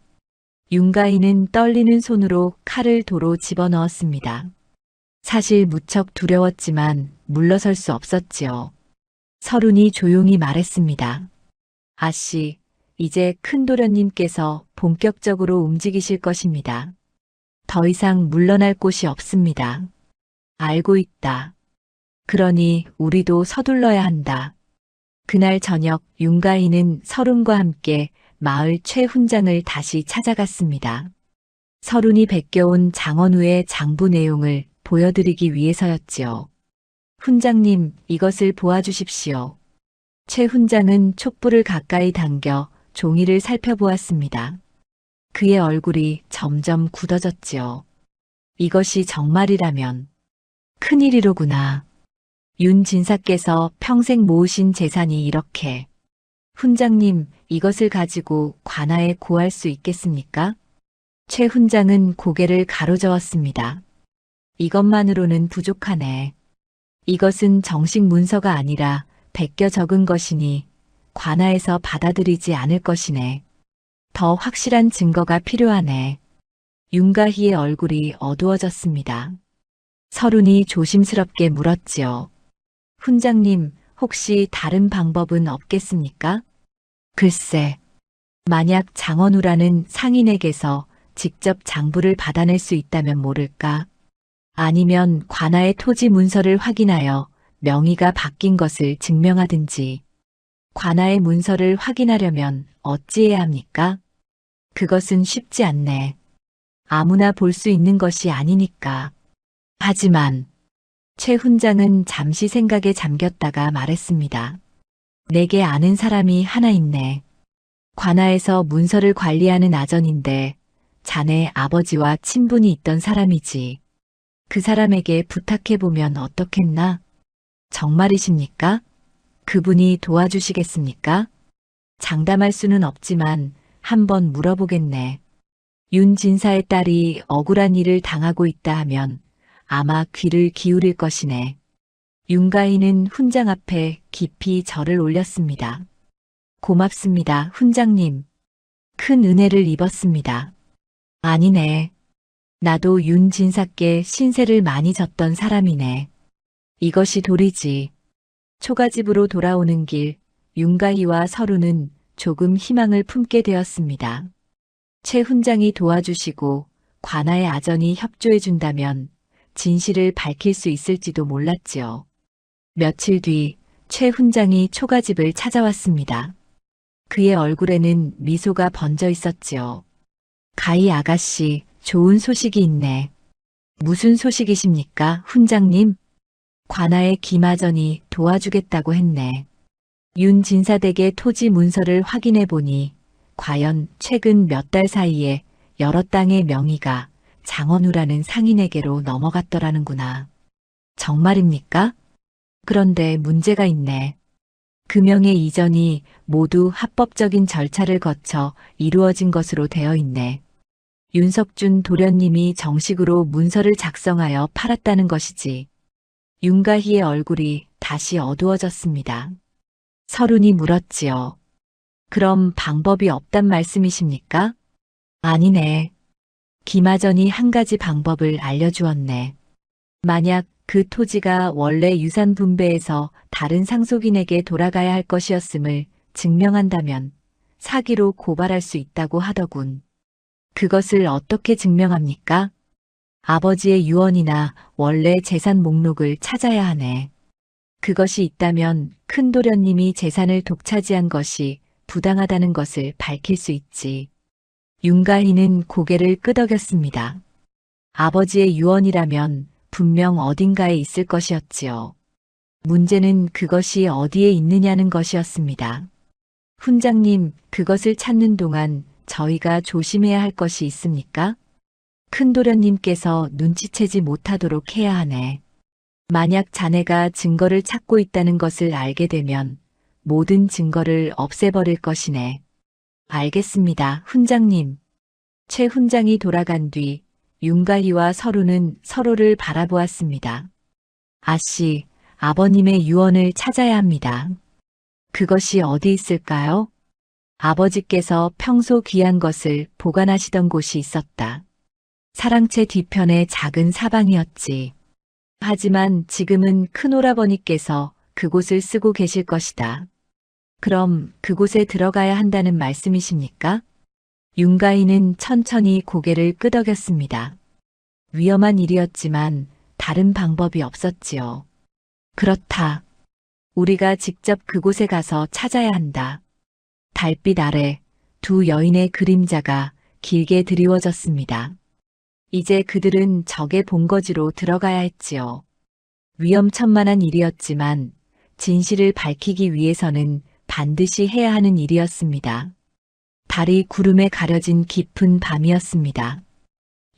윤가희는 떨리는 손으로 칼을 도로 집어넣었습니다. 사실 무척 두려웠지만 물러설 수 없었지요. 서른이 조용히 말했습니다. 아씨, 이제 큰 도련님께서 본격적으로 움직이실 것입니다. 더 이상 물러날 곳이 없습니다. 알고 있다. 그러니 우리도 서둘러야 한다. 그날 저녁 윤가희는 서른과 함께 마을 최훈장을 다시 찾아갔습니다. 서른이 베껴온 장원우의 장부 내용을 보여드리기 위해서였지요. 훈장님, 이것을 보아주십시오. 최 훈장은 촛불을 가까이 당겨 종이를 살펴보았습니다. 그의 얼굴이 점점 굳어졌지요. 이것이 정말이라면 큰일이로구나. 윤 진사께서 평생 모으신 재산이 이렇게. 훈장님, 이것을 가지고 관아에 고할 수 있겠습니까? 최 훈장은 고개를 가로저었습니다. 이것만으로는 부족하네. 이것은 정식 문서가 아니라 베껴 적은 것이니 관아에서 받아들이지 않을 것이네. 더 확실한 증거가 필요하네. 윤가희의 얼굴이 어두워졌습니다. 서른이 조심스럽게 물었지요. 훈장님, 혹시 다른 방법은 없겠습니까? 글쎄, 만약 장원우라는 상인에게서 직접 장부를 받아낼 수 있다면 모를까? 아니면 관아의 토지 문서를 확인하여 명의가 바뀐 것을 증명하든지. 관아의 문서를 확인하려면 어찌해야 합니까? 그것은 쉽지 않네. 아무나 볼 수 있는 것이 아니니까. 하지만 최 훈장은 잠시 생각에 잠겼다가 말했습니다. 내게 아는 사람이 하나 있네. 관아에서 문서를 관리하는 아전인데 자네 아버지와 친분이 있던 사람이지. 그 사람에게 부탁해보면 어떻겠나? 정말이십니까? 그분이 도와주시겠습니까? 장담할 수는 없지만 한번 물어보겠네. 윤 진사의 딸이 억울한 일을 당하고 있다 하면 아마 귀를 기울일 것이네. 윤가희는 훈장 앞에 깊이 절을 올렸습니다. 고맙습니다, 훈장님. 큰 은혜를 입었습니다. 아니네. 나도 윤 진사께 신세를 많이 졌던 사람이네. 이것이 도리지. 초가집으로 돌아오는 길, 윤가희와 서루는 조금 희망을 품게 되었습니다. 최 훈장이 도와주시고 관아의 아전이 협조해준다면 진실을 밝힐 수 있을지도 몰랐지요. 며칠 뒤 최 훈장이 초가집을 찾아왔습니다. 그의 얼굴에는 미소가 번져 있었지요. 가희 아가씨, 좋은 소식이 있네. 무슨 소식이십니까, 훈장님? 관아의 김아전이 도와주겠다고 했네. 윤 진사댁의 토지 문서를 확인해 보니 과연 최근 몇 달 사이에 여러 땅의 명의가 장원우라는 상인에게로 넘어갔더라는구나. 정말입니까? 그런데 문제가 있네. 금형의 이전이 모두 합법적인 절차를 거쳐 이루어진 것으로 되어 있네. 윤석준 도련님이 정식으로 문서를 작성하여 팔았다는 것이지. 윤가희의 얼굴이 다시 어두워졌습니다. 서른이 물었지요. 그럼 방법이 없단 말씀이십니까? 아니네. 김아전이 한 가지 방법을 알려주었네. 만약 그 토지가 원래 유산 분배에서 다른 상속인에게 돌아가야 할 것이었음을 증명한다면 사기로 고발할 수 있다고 하더군. 그것을 어떻게 증명합니까? 아버지의 유언이나 원래 재산 목록을 찾아야 하네. 그것이 있다면 큰도련님이 재산을 독차지한 것이 부당하다는 것을 밝힐 수 있지. 윤가희는 고개를 끄덕였습니다. 아버지의 유언이라면 분명 어딘가에 있을 것이었지요. 문제는 그것이 어디에 있느냐는 것이었습니다. 훈장님, 그것을 찾는 동안 저희가 조심해야 할 것이 있습니까? 큰도련님께서 눈치채지 못하도록 해야 하네. 만약 자네가 증거를 찾고 있다는 것을 알게 되면 모든 증거를 없애버릴 것이네. 알겠습니다, 훈장님. 최 훈장이 돌아간 뒤 윤가희와 서루는 서로를 바라보았습니다. 아씨, 아버님의 유언을 찾아야 합니다. 그것이 어디 있을까요? 아버지께서 평소 귀한 것을 보관하시던 곳이 있었다. 사랑채 뒤편의 작은 사방이었지. 하지만 지금은 큰오라버니께서 그곳을 쓰고 계실 것이다. 그럼 그곳에 들어가야 한다는 말씀이십니까? 윤가희는 천천히 고개를 끄덕였습니다. 위험한 일이었지만 다른 방법이 없었지요. 그렇다. 우리가 직접 그곳에 가서 찾아야 한다. 달빛 아래 두 여인의 그림자가 길게 드리워졌습니다. 이제 그들은 적의 본거지로 들어가야 했지요. 위험천만한 일이었지만 진실을 밝히기 위해서는 반드시 해야 하는 일이었습니다. 달이 구름에 가려진 깊은 밤이었습니다.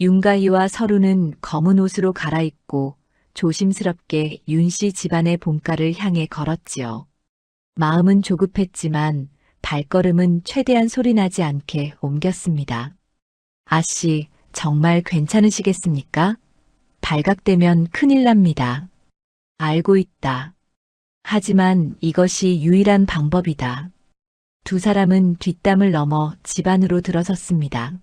윤가희와 서루는 검은 옷으로 갈아입고 조심스럽게 윤씨 집안의 본가를 향해 걸었지요. 마음은 조급했지만 발걸음은 최대한 소리나지 않게 옮겼습니다. 아씨, 정말 괜찮으시겠습니까? 발각되면 큰일 납니다. 알고 있다. 하지만 이것이 유일한 방법이다. 두 사람은 뒷담을 넘어 집 안으로 들어섰습니다.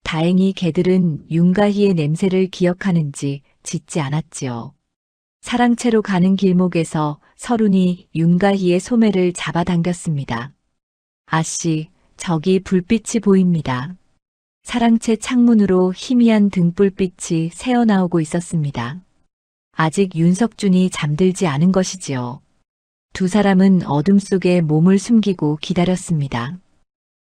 다행히 개들은 윤가희의 냄새를 기억하는지 짖지 않았지요. 사랑채로 가는 길목에서 서룬이 윤가희의 소매를 잡아당겼습니다. 아씨, 저기 불빛이 보입니다. 사랑채 창문으로 희미한 등불빛이 새어나오고 있었습니다. 아직 윤석준이 잠들지 않은 것이지요. 두 사람은 어둠 속에 몸을 숨기고 기다렸습니다.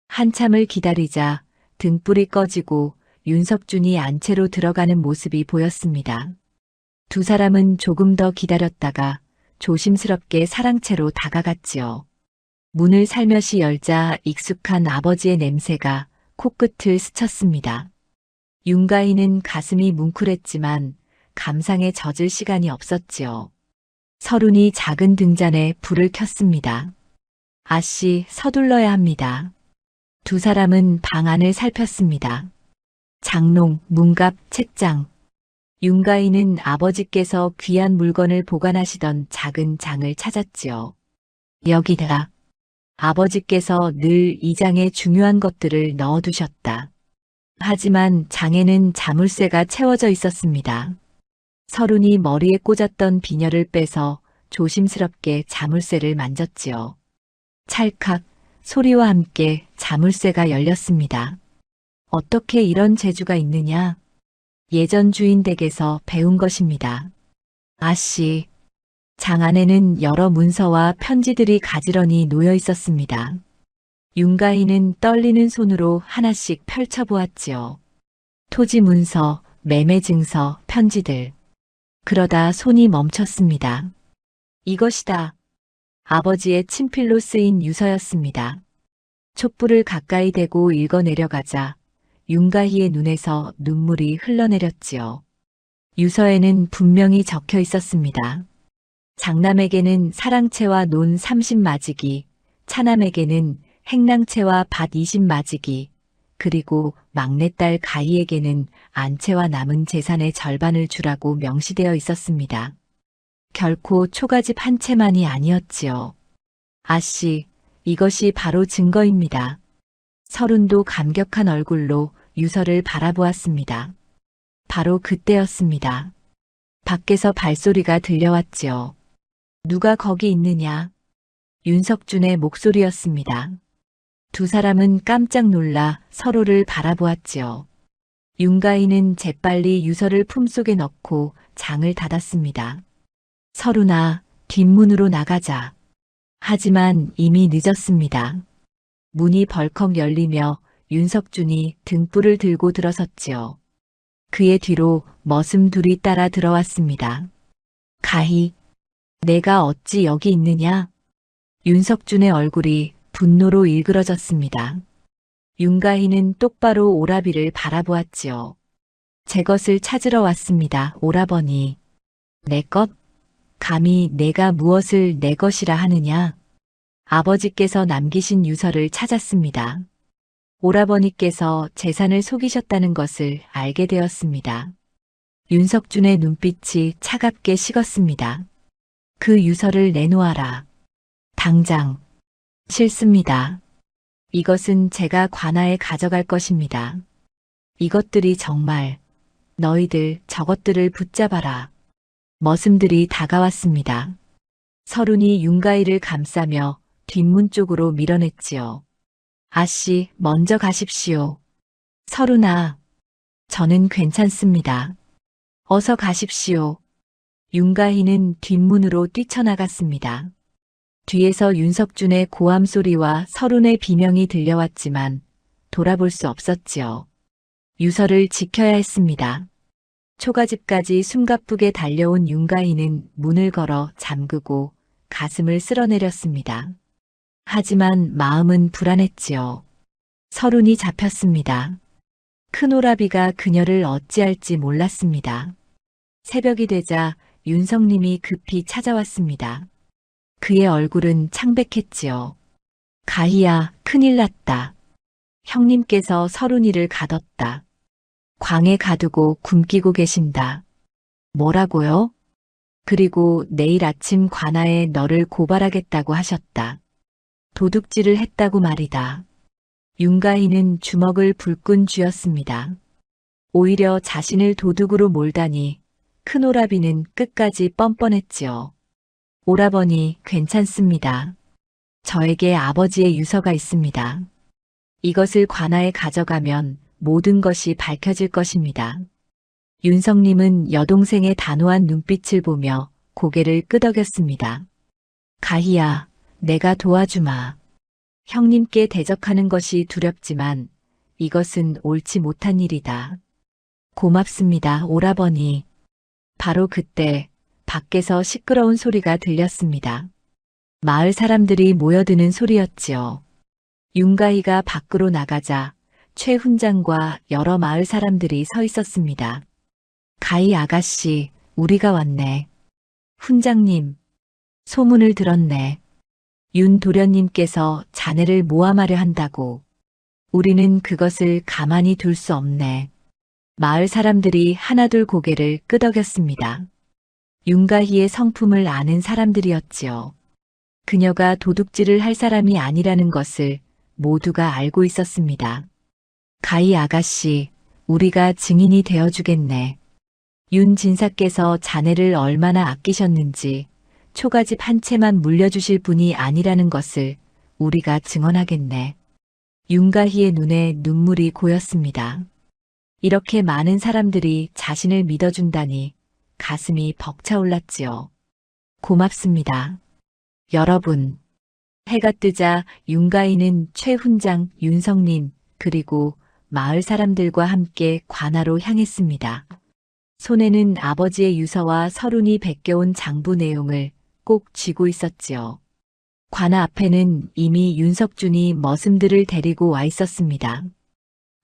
한참을 기다리자 등불이 꺼지고 윤석준이 안채로 들어가는 모습이 보였습니다. 두 사람은 조금 더 기다렸다가 조심스럽게 사랑채로 다가갔지요. 문을 살며시 열자 익숙한 아버지의 냄새가 코끝을 스쳤습니다. 윤가희는 가슴이 뭉클했지만 감상에 젖을 시간이 없었지요. 서룬이 작은 등잔에 불을 켰습니다. 아씨, 서둘러야 합니다. 두 사람은 방 안을 살폈습니다. 장롱, 문갑, 책장. 윤가희는 아버지께서 귀한 물건을 보관하시던 작은 장을 찾았지요. 여기다. 아버지께서 늘 이 장에 중요한 것들을 넣어두셨다. 하지만 장에는 자물쇠가 채워져 있었습니다. 서룬이 머리에 꽂았던 비녀를 빼서 조심스럽게 자물쇠를 만졌지요. 찰칵 소리와 함께 자물쇠가 열렸습니다. 어떻게 이런 재주가 있느냐? 예전 주인 댁에서 배운 것입니다. 아씨, 장 안에는 여러 문서와 편지들이 가지런히 놓여 있었습니다. 윤가희는 떨리는 손으로 하나씩 펼쳐보았지요. 토지 문서, 매매 증서, 편지들. 그러다 손이 멈췄습니다. 이것이다. 아버지의 친필로 쓰인 유서였습니다. 촛불을 가까이 대고 읽어내려가자 윤가희의 눈에서 눈물이 흘러내렸지요. 유서에는 분명히 적혀 있었습니다. 장남에게는 사랑채와 논 30마지기, 차남에게는 행랑채와 밭 20마지기, 그리고 막내딸 가희에게는 안채와 남은 재산의 절반을 주라고 명시되어 있었습니다. 결코 초가집 한 채만이 아니었지요. 아씨, 이것이 바로 증거입니다. 서른도 감격한 얼굴로 유서를 바라보았습니다. 바로 그때였습니다. 밖에서 발소리가 들려왔지요. 누가 거기 있느냐? 윤석준의 목소리였습니다. 두 사람은 깜짝 놀라 서로를 바라보았지요. 윤가희는 재빨리 유서를 품속에 넣고 장을 닫았습니다. 서른아, 뒷문으로 나가자. 하지만 이미 늦었습니다. 문이 벌컥 열리며 윤석준이 등불을 들고 들어섰지요. 그의 뒤로 머슴 둘이 따라 들어왔습니다. 가희, 내가 어찌 여기 있느냐? 윤석준의 얼굴이 분노로 일그러졌습니다. 윤가희는 똑바로 오라비를 바라보았지요. 제 것을 찾으러 왔습니다, 오라버니. 내 것? 감히 내가 무엇을 내 것이라 하느냐? 아버지께서 남기신 유서를 찾았습니다. 오라버니께서 재산을 속이셨다는 것을 알게 되었습니다. 윤석준의 눈빛이 차갑게 식었습니다. 그 유서를 내놓아라. 당장. 싫습니다. 이것은 제가 관아에 가져갈 것입니다. 이것들이 정말 너희들 저것들을 붙잡아라. 머슴들이 다가왔습니다. 서룬이 윤가희를 감싸며 뒷문 쪽으로 밀어냈지요. 아씨, 먼저 가십시오. 서룬아, 저는 괜찮습니다. 어서 가십시오. 윤가희는 뒷문으로 뛰쳐나갔습니다. 뒤에서 윤석준의 고함 소리와 서룬의 비명이 들려왔지만 돌아볼 수 없었지요. 유서를 지켜야 했습니다. 초가집까지 숨가쁘게 달려온 윤가희는 문을 걸어 잠그고 가슴을 쓸어내렸습니다. 하지만 마음은 불안했지요. 서른이 잡혔습니다. 큰 오라비가 그녀를 어찌할지 몰랐습니다. 새벽이 되자 윤성님이 급히 찾아왔습니다. 그의 얼굴은 창백했지요. 가희야, 큰일 났다. 형님께서 서른이를 가뒀다. 광에 가두고 굶기고 계신다. 뭐라고요? 그리고 내일 아침 관아에 너를 고발하겠다고 하셨다. 도둑질을 했다고 말이다. 윤가희는 주먹을 불끈 쥐었습니다. 오히려 자신을 도둑으로 몰다니 큰 오라비는 끝까지 뻔뻔했지요. 오라버니, 괜찮습니다. 저에게 아버지의 유서가 있습니다. 이것을 관아에 가져가면 모든 것이 밝혀질 것입니다. 윤성님은 여동생의 단호한 눈빛을 보며 고개를 끄덕였습니다. 가희야, 내가 도와주마. 형님께 대적하는 것이 두렵지만 이것은 옳지 못한 일이다. 고맙습니다, 오라버니. 바로 그때 밖에서 시끄러운 소리가 들렸습니다. 마을 사람들이 모여드는 소리였지요. 윤가희가 밖으로 나가자 최 훈장과 여러 마을 사람들이 서 있었습니다. 가희 아가씨, 우리가 왔네. 훈장님, 소문을 들었네. 윤 도련님께서 자네를 모함하려 한다고. 우리는 그것을 가만히 둘 수 없네. 마을 사람들이 하나둘 고개를 끄덕였습니다. 윤가희의 성품을 아는 사람들이었지요. 그녀가 도둑질을 할 사람이 아니라는 것을 모두가 알고 있었습니다. 가희 아가씨, 우리가 증인이 되어주겠네. 윤 진사께서 자네를 얼마나 아끼셨는지 초가집 한 채만 물려주실 분이 아니라는 것을 우리가 증언하겠네. 윤가희의 눈에 눈물이 고였습니다. 이렇게 많은 사람들이 자신을 믿어준다니 가슴이 벅차올랐지요. 고맙습니다. 여러분. 해가 뜨자 윤가희는 최 훈장, 윤성님, 그리고 마을 사람들과 함께 관아로 향했습니다. 손에는 아버지의 유서와 서른이 베껴온 장부 내용을 꼭 쥐고 있었지요. 관아 앞에는 이미 윤석준이 머슴들을 데리고 와 있었습니다.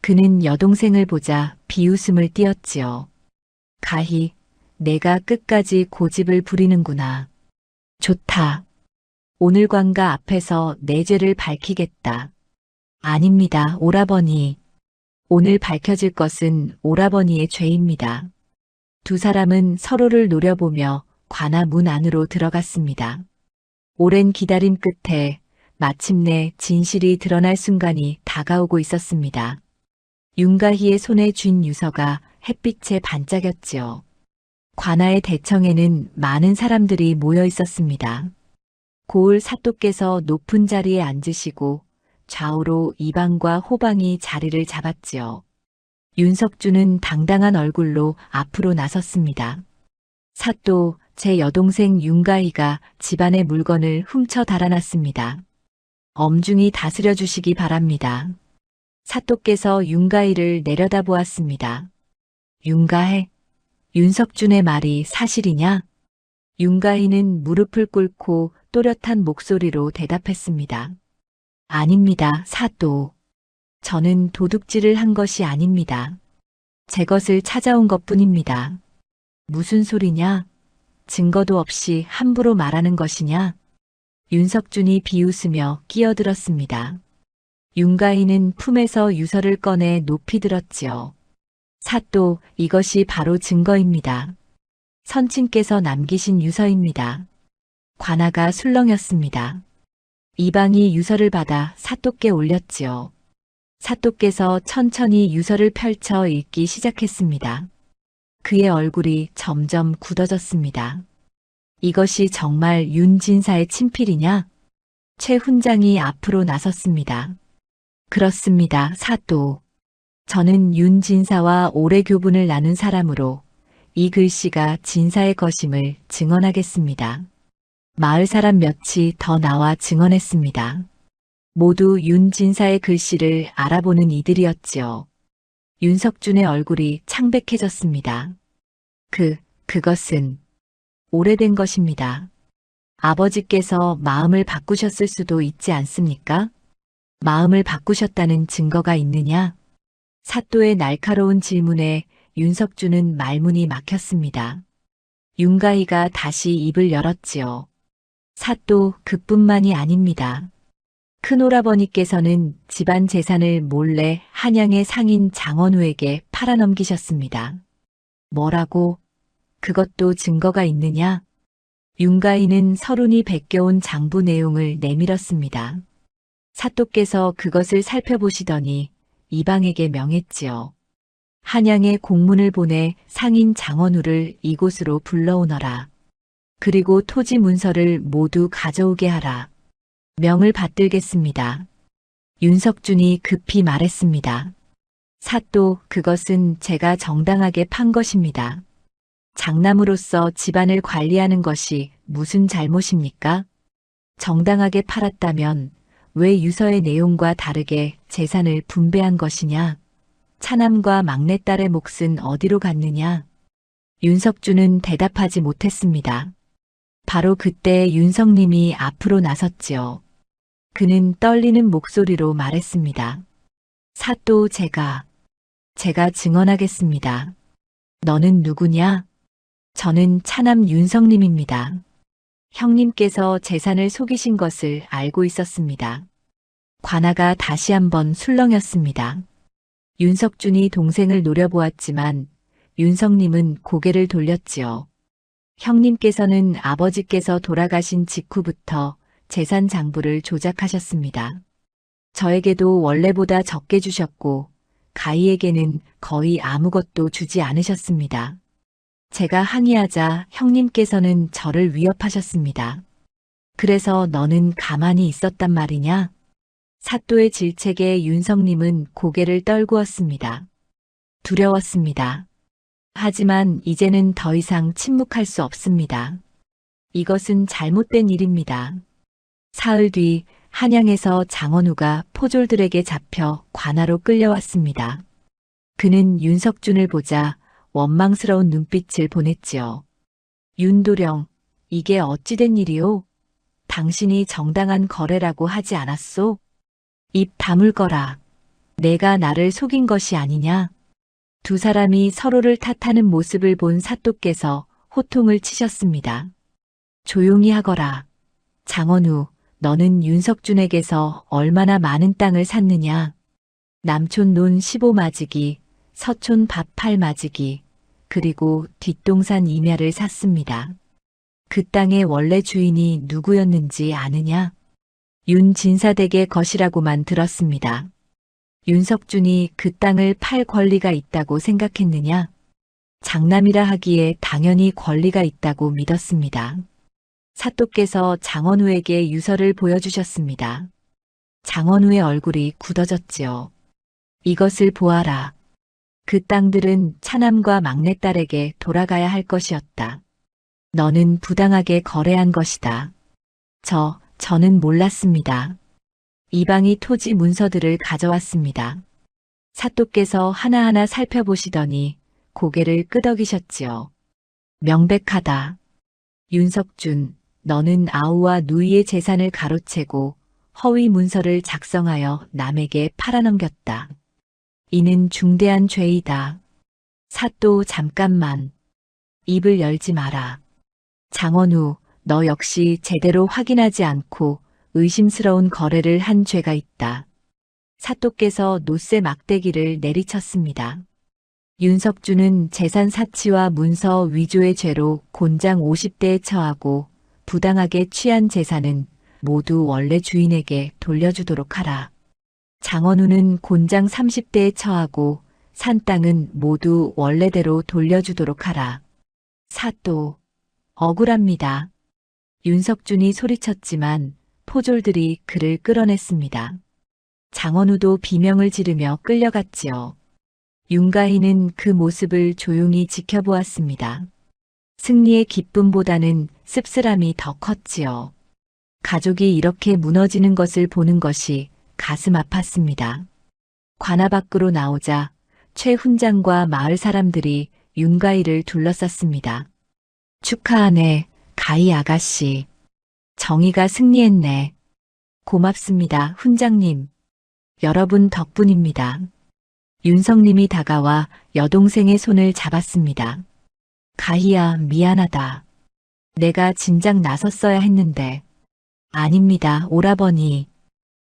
그는 여동생을 보자 비웃음을 띄었지요. 가희, 내가 끝까지 고집을 부리는구나. 좋다. 오늘 관가 앞에서 내 죄를 밝히겠다. 아닙니다, 오라버니. 오늘 밝혀질 것은 오라버니의 죄입니다. 두 사람은 서로를 노려보며 관아 문 안으로 들어갔습니다. 오랜 기다림 끝에 마침내 진실이 드러날 순간이 다가오고 있었습니다. 윤가희의 손에 쥔 유서가 햇빛에 반짝였지요. 관아의 대청에는 많은 사람들이 모여 있었습니다. 고을 사또께서 높은 자리에 앉으시고 좌우로 이방과 호방이 자리를 잡았지요. 윤석준은 당당한 얼굴로 앞으로 나섰습니다. 사또, 제 여동생 윤가희가 집안의 물건을 훔쳐 달아났습니다. 엄중히 다스려 주시기 바랍니다. 사또께서 윤가희를 내려다보았습니다. 윤가혜? 윤석준의 말이 사실이냐? 윤가희는 무릎을 꿇고 또렷한 목소리로 대답했습니다. 아닙니다, 사또. 저는 도둑질을 한 것이 아닙니다. 제 것을 찾아온 것뿐입니다. 무슨 소리냐? 증거도 없이 함부로 말하는 것이냐? 윤석준이 비웃으며 끼어들었습니다. 윤가희는 품에서 유서를 꺼내 높이 들었지요. 사또, 이것이 바로 증거입니다. 선친께서 남기신 유서입니다. 관아가 술렁였습니다. 이방이 유서를 받아 사또께 올렸지요. 사또께서 천천히 유서를 펼쳐 읽기 시작했습니다. 그의 얼굴이 점점 굳어졌습니다. 이것이 정말 윤진사의 친필이냐? 최 훈장이 앞으로 나섰습니다. 그렇습니다, 사또. 저는 윤진사와 오래 교분을 나눈 사람으로 이 글씨가 진사의 것임을 증언하겠습니다. 마을 사람 몇이 더 나와 증언했습니다. 모두 윤진사의 글씨를 알아보는 이들이었지요. 윤석준의 얼굴이 창백해졌습니다. 그것은 오래된 것입니다. 아버지께서 마음을 바꾸셨을 수도 있지 않습니까? 마음을 바꾸셨다는 증거가 있느냐? 사또의 날카로운 질문에 윤석준은 말문이 막혔습니다. 윤가희가 다시 입을 열었지요. 사또 그뿐만이 아닙니다. 큰오라버니께서는 집안 재산을 몰래 한양의 상인 장원우에게 팔아넘기셨습니다. 뭐라고? 그것도 증거가 있느냐? 윤가희는 서른이 베껴온 장부 내용을 내밀었습니다. 사또께서 그것을 살펴보시더니 이방에게 명했지요. 한양에 공문을 보내 상인 장원우를 이곳으로 불러오너라. 그리고 토지 문서를 모두 가져오게 하라. 명을 받들겠습니다. 윤석준이 급히 말했습니다. 사또, 그것은 제가 정당하게 판 것입니다. 장남으로서 집안을 관리하는 것이 무슨 잘못입니까? 정당하게 팔았다면 왜 유서의 내용과 다르게 재산을 분배한 것이냐? 차남과 막내딸의 몫은 어디로 갔느냐? 윤석준은 대답하지 못했습니다. 바로 그때 윤석님이 앞으로 나섰지요. 그는 떨리는 목소리로 말했습니다. 사또, 제가 증언하겠습니다. 너는 누구냐? 저는 차남 윤석님입니다. 형님께서 재산을 속이신 것을 알고 있었습니다. 관아가 다시 한번 술렁였습니다. 윤석준이 동생을 노려보았지만 윤석님은 고개를 돌렸지요. 형님께서는 아버지께서 돌아가신 직후부터 재산 장부를 조작하셨습니다. 저에게도 원래보다 적게 주셨고 가희에게는 거의 아무것도 주지 않으셨습니다. 제가 항의하자 형님께서는 저를 위협하셨습니다. 그래서 너는 가만히 있었단 말이냐? 사또의 질책에 윤석님은 고개를 떨구었습니다. 두려웠습니다. 하지만 이제는 더 이상 침묵할 수 없습니다. 이것은 잘못된 일입니다. 사흘 뒤 한양에서 장원우가 포졸들에게 잡혀 관아로 끌려왔습니다. 그는 윤석준을 보자 원망스러운 눈빛을 보냈지요. 윤도령, 이게 어찌된 일이오? 당신이 정당한 거래라고 하지 않았소? 입 다물거라. 내가 나를 속인 것이 아니냐? 두 사람이 서로를 탓하는 모습을 본 사또께서 호통을 치셨습니다. 조용히 하거라. 장원우, 너는 윤석준에게서 얼마나 많은 땅을 샀느냐? 남촌 논 15마지기, 서촌 밥 8마지기, 그리고 뒷동산 2묘를 샀습니다. 그 땅의 원래 주인이 누구였는지 아느냐? 윤진사댁의 것이라고만 들었습니다. 윤석준이 그 땅을 팔 권리가 있다고 생각했느냐? 장남이라 하기에 당연히 권리가 있다고 믿었습니다. 사또께서 장원우에게 유서를 보여주셨습니다. 장원우의 얼굴이 굳어졌지요. 이것을 보아라. 그 땅들은 차남과 막내딸에게 돌아가야 할 것이었다. 너는 부당하게 거래한 것이다. 저는 몰랐습니다. 이방이 토지 문서들을 가져왔습니다. 사또께서 하나하나 살펴보시더니 고개를 끄덕이셨지요. 명백하다. 윤석준, 너는 아우와 누이의 재산을 가로채고 허위 문서를 작성하여 남에게 팔아넘겼다. 이는 중대한 죄이다. 사또, 잠깐만. 입을 열지 마라. 장원우, 너 역시 제대로 확인하지 않고 의심스러운 거래를 한 죄가 있다. 사또께서 노쇠 막대기를 내리쳤습니다. 윤석준은 재산 사치와 문서 위조의 죄로 곤장 50대에 처하고 부당하게 취한 재산은 모두 원래 주인에게 돌려주도록 하라. 장원우는 곤장 30대에 처하고 산 땅은 모두 원래대로 돌려주도록 하라. 사또, 억울합니다. 윤석준이 소리쳤지만 포졸들이 그를 끌어냈습니다. 장원우도 비명을 지르며 끌려갔지요. 윤가희는 그 모습을 조용히 지켜보았습니다. 승리의 기쁨보다는 씁쓸함이 더 컸지요. 가족이 이렇게 무너지는 것을 보는 것이 가슴 아팠습니다. 관아 밖으로 나오자 최 훈장과 마을 사람들이 윤가희를 둘러쌌습니다. 축하하네, 가희 아가씨. 정의가 승리했네. 고맙습니다, 훈장님. 여러분 덕분입니다. 윤성님이 다가와 여동생의 손을 잡았습니다. 가희야, 미안하다. 내가 진작 나섰어야 했는데. 아닙니다, 오라버니.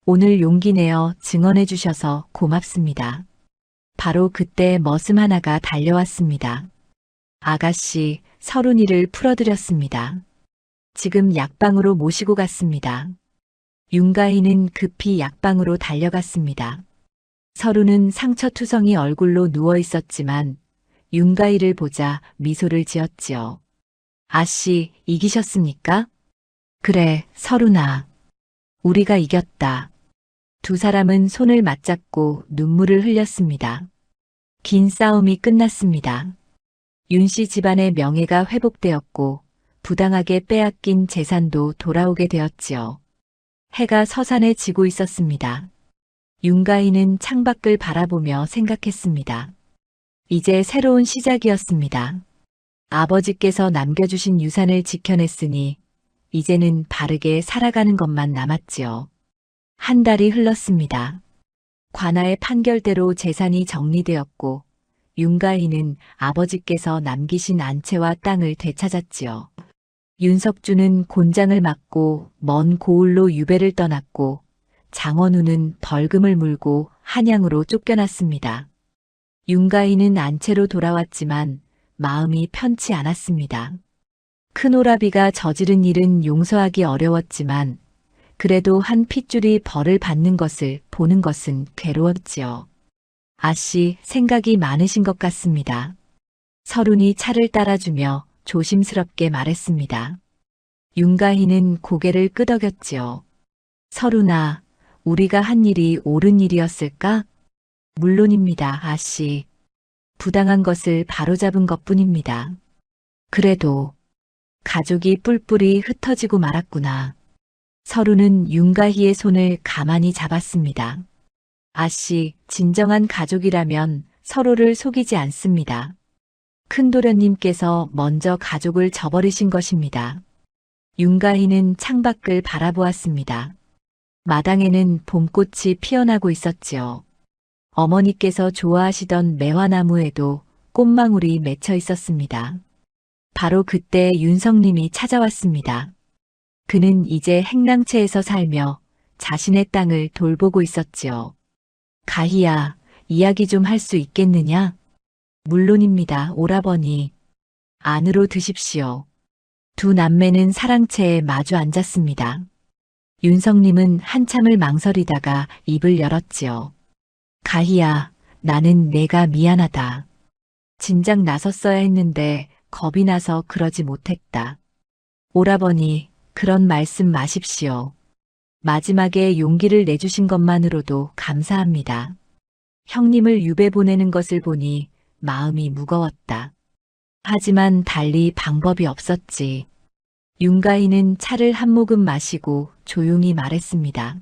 오늘 용기 내어 증언해 주셔서 고맙습니다. 바로 그때 머슴 하나가 달려왔습니다. 아가씨, 서른이를 풀어드렸습니다. 지금 약방으로 모시고 갔습니다. 윤가희는 급히 약방으로 달려갔습니다. 서른은 상처투성이 얼굴로 누워 있었지만 윤가희를 보자 미소를 지었지요. 아씨, 이기셨습니까? 그래, 서른아. 우리가 이겼다. 두 사람은 손을 맞잡고 눈물을 흘렸습니다. 긴 싸움이 끝났습니다. 윤씨 집안의 명예가 회복되었고 부당하게 빼앗긴 재산도 돌아오게 되었지요. 해가 서산에 지고 있었습니다. 윤가희는 창밖을 바라보며 생각했습니다. 이제 새로운 시작이었습니다. 아버지께서 남겨주신 유산을 지켜냈으니 이제는 바르게 살아가는 것만 남았지요. 한 달이 흘렀습니다. 관아의 판결대로 재산이 정리되었고 윤가희는 아버지께서 남기신 안채와 땅을 되찾았지요. 윤석주는 곤장을 맡고 먼 고을로 유배를 떠났고 장원우는 벌금을 물고 한양으로 쫓겨났습니다. 윤가희는 안채로 돌아왔지만 마음이 편치 않았습니다. 큰오라비가 저지른 일은 용서하기 어려웠지만 그래도 한 핏줄이 벌을 받는 것을 보는 것은 괴로웠지요. 아씨, 생각이 많으신 것 같습니다. 서른이 차를 따라주며 조심스럽게 말했습니다. 윤가희는 고개를 끄덕였지요. 서른아, 우리가 한 일이 옳은 일이었을까? 물론입니다, 아씨. 부당한 것을 바로잡은 것뿐입니다. 그래도 가족이 뿔뿔이 흩어지고 말았구나. 서른은 윤가희의 손을 가만히 잡았습니다. 아씨, 진정한 가족이라면 서로를 속이지 않습니다. 큰도련님께서 먼저 가족을 저버리신 것입니다. 윤가희는 창밖을 바라보았습니다. 마당에는 봄꽃이 피어나고 있었지요. 어머니께서 좋아하시던 매화나무에도 꽃망울이 맺혀 있었습니다. 바로 그때 윤성님이 찾아왔습니다. 그는 이제 행랑채에서 살며 자신의 땅을 돌보고 있었지요. 가희야, 이야기 좀 할 수 있겠느냐? 물론입니다, 오라버니. 안으로 드십시오. 두 남매는 사랑채에 마주 앉았습니다. 윤성님은 한참을 망설이다가 입을 열었지요. 가희야, 나는 내가 미안하다. 진작 나섰어야 했는데 겁이 나서 그러지 못했다. 오라버니, 그런 말씀 마십시오. 마지막에 용기를 내주신 것만으로도 감사합니다. 형님을 유배 보내는 것을 보니 마음이 무거웠다. 하지만 달리 방법이 없었지. 윤가희는 차를 한 모금 마시고 조용히 말했습니다.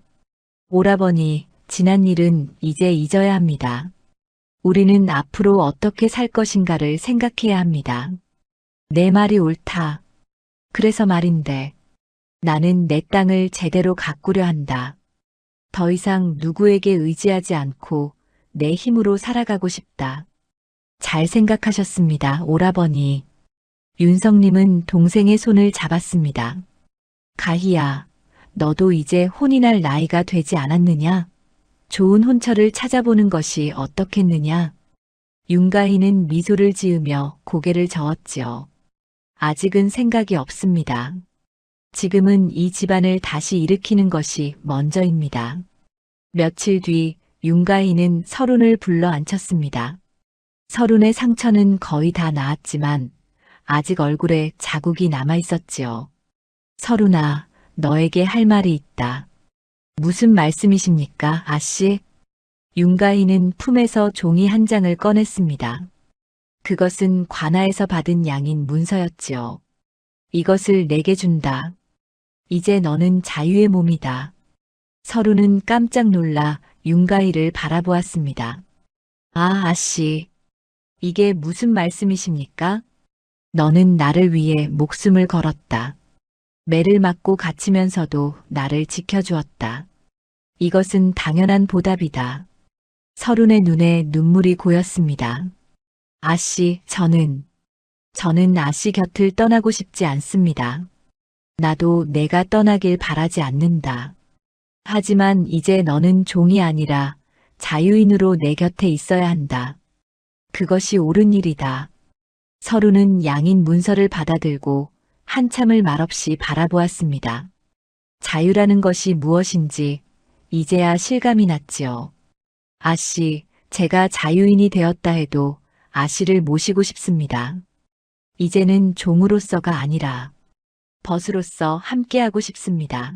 오라버니, 지난 일은 이제 잊어야 합니다. 우리는 앞으로 어떻게 살 것인가를 생각해야 합니다. 내 말이 옳다. 그래서 말인데, 나는 내 땅을 제대로 가꾸려 한다. 더 이상 누구에게 의지하지 않고 내 힘으로 살아가고 싶다. 잘 생각하셨습니다, 오라버니. 윤성님은 동생의 손을 잡았습니다. 가희야, 너도 이제 혼이 날 나이가 되지 않았느냐? 좋은 혼처를 찾아보는 것이 어떻겠느냐? 윤가희는 미소를 지으며 고개를 저었지요. 아직은 생각이 없습니다. 지금은 이 집안을 다시 일으키는 것이 먼저입니다. 며칠 뒤 윤가희는 서른을 불러 앉혔습니다. 서른의 상처는 거의 다 나았지만 아직 얼굴에 자국이 남아 있었지요. 서른아, 너에게 할 말이 있다. 무슨 말씀이십니까, 아씨? 윤가희는 품에서 종이 한 장을 꺼냈습니다. 그것은 관아에서 받은 양인 문서였지요. 이것을 내게 준다. 이제 너는 자유의 몸이다. 서른은 깜짝 놀라 윤가희를 바라보았습니다. 아, 아씨. 이게 무슨 말씀이십니까? 너는 나를 위해 목숨을 걸었다. 매를 맞고 갇히면서도 나를 지켜주었다. 이것은 당연한 보답이다. 서른의 눈에 눈물이 고였습니다. 아씨, 저는 아씨 곁을 떠나고 싶지 않습니다. 나도 내가 떠나길 바라지 않는다. 하지만 이제 너는 종이 아니라 자유인으로 내 곁에 있어야 한다. 그것이 옳은 일이다. 서루는 양인 문서를 받아들고 한참을 말없이 바라보았습니다. 자유라는 것이 무엇인지 이제야 실감이 났지요. 아씨, 제가 자유인이 되었다 해도 아씨를 모시고 싶습니다. 이제는 종으로서가 아니라 벗으로서 함께하고 싶습니다.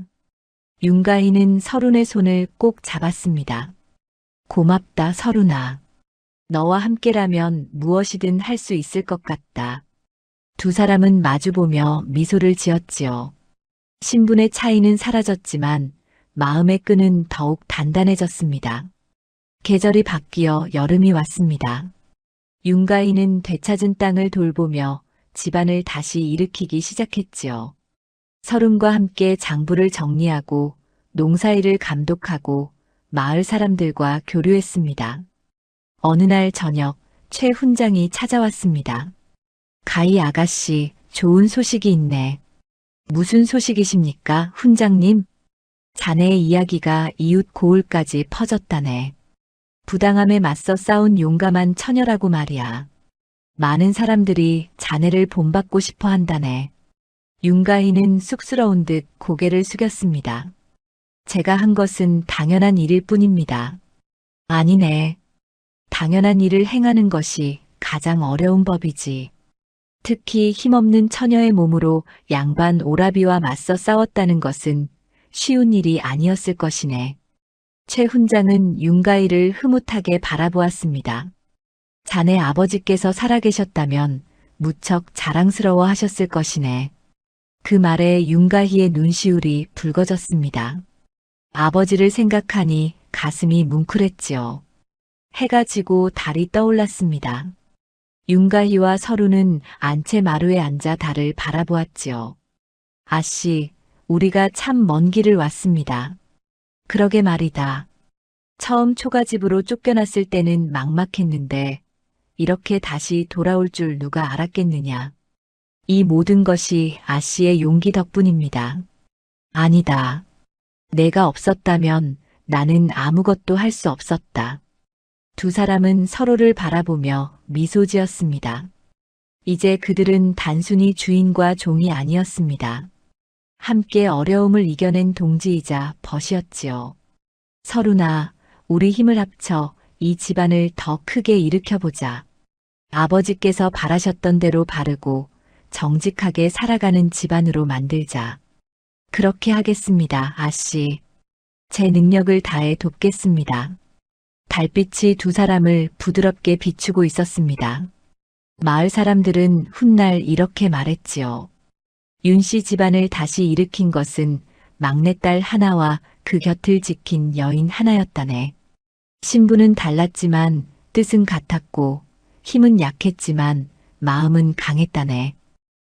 윤가인은 서른의 손을 꼭 잡았습니다. 고맙다, 서른아. 너와 함께라면 무엇이든 할 수 있을 것 같다. 두 사람은 마주보며 미소를 지었지요. 신분의 차이는 사라졌지만 마음의 끈은 더욱 단단해졌습니다. 계절이 바뀌어 여름이 왔습니다. 윤가인은 되찾은 땅을 돌보며 집안을 다시 일으키기 시작했지요. 서른과 함께 장부를 정리하고 농사일을 감독하고 마을 사람들과 교류했습니다. 어느 날 저녁 최 훈장이 찾아왔습니다. 가희 아가씨, 좋은 소식이 있네. 무슨 소식이십니까, 훈장님? 자네의 이야기가 이웃 고을까지 퍼졌다네. 부당함에 맞서 싸운 용감한 처녀라고 말이야. 많은 사람들이 자네를 본받고 싶어 한다네. 윤가인은 쑥스러운 듯 고개를 숙였습니다. 제가 한 것은 당연한 일일 뿐입니다. 아니네. 당연한 일을 행하는 것이 가장 어려운 법이지. 특히 힘없는 처녀의 몸으로 양반 오라비와 맞서 싸웠다는 것은 쉬운 일이 아니었을 것이네. 최 훈장은 윤가희를 흐뭇하게 바라보았습니다. 자네 아버지께서 살아계셨다면 무척 자랑스러워 하셨을 것이네. 그 말에 윤가희의 눈시울이 붉어졌습니다. 아버지를 생각하니 가슴이 뭉클했지요. 해가 지고 달이 떠올랐습니다. 윤가희와 서루는 안채 마루에 앉아 달을 바라보았지요. 아씨, 우리가 참 먼 길을 왔습니다. 그러게 말이다. 처음 초가집으로 쫓겨났을 때는 막막했는데 이렇게 다시 돌아올 줄 누가 알았겠느냐. 이 모든 것이 아씨의 용기 덕분입니다. 아니다. 내가 없었다면 나는 아무것도 할 수 없었다. 두 사람은 서로를 바라보며 미소 지었습니다. 이제 그들은 단순히 주인과 종이 아니었습니다. 함께 어려움을 이겨낸 동지이자 벗이었지요. 서른아, 우리 힘을 합쳐 이 집안을 더 크게 일으켜보자. 아버지께서 바라셨던 대로 바르고 정직하게 살아가는 집안으로 만들자. 그렇게 하겠습니다, 아씨. 제 능력을 다해 돕겠습니다. 달빛이 두 사람을 부드럽게 비추고 있었습니다. 마을 사람들은 훗날 이렇게 말했지요. 윤씨 집안을 다시 일으킨 것은 막내딸 하나와 그 곁을 지킨 여인 하나였다네. 신분은 달랐지만 뜻은 같았고 힘은 약했지만 마음은 강했다네.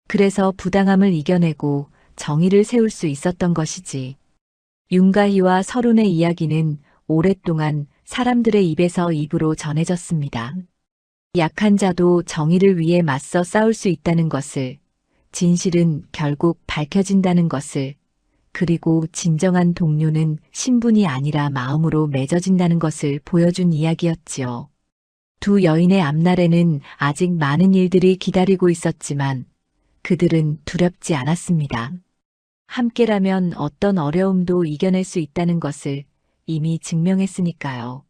그래서 부당함을 이겨내고 정의를 세울 수 있었던 것이지. 윤가희와 서른의 이야기는 오랫동안 사람들의 입에서 입으로 전해졌습니다. 약한 자도 정의를 위해 맞서 싸울 수 있다는 것을, 진실은 결국 밝혀진다는 것을, 그리고 진정한 동료는 신분이 아니라 마음으로 맺어진다는 것을 보여준 이야기였지요. 두 여인의 앞날에는 아직 많은 일들이 기다리고 있었지만 그들은 두렵지 않았습니다. 함께라면 어떤 어려움도 이겨낼 수 있다는 것을 이미 증명했으니까요.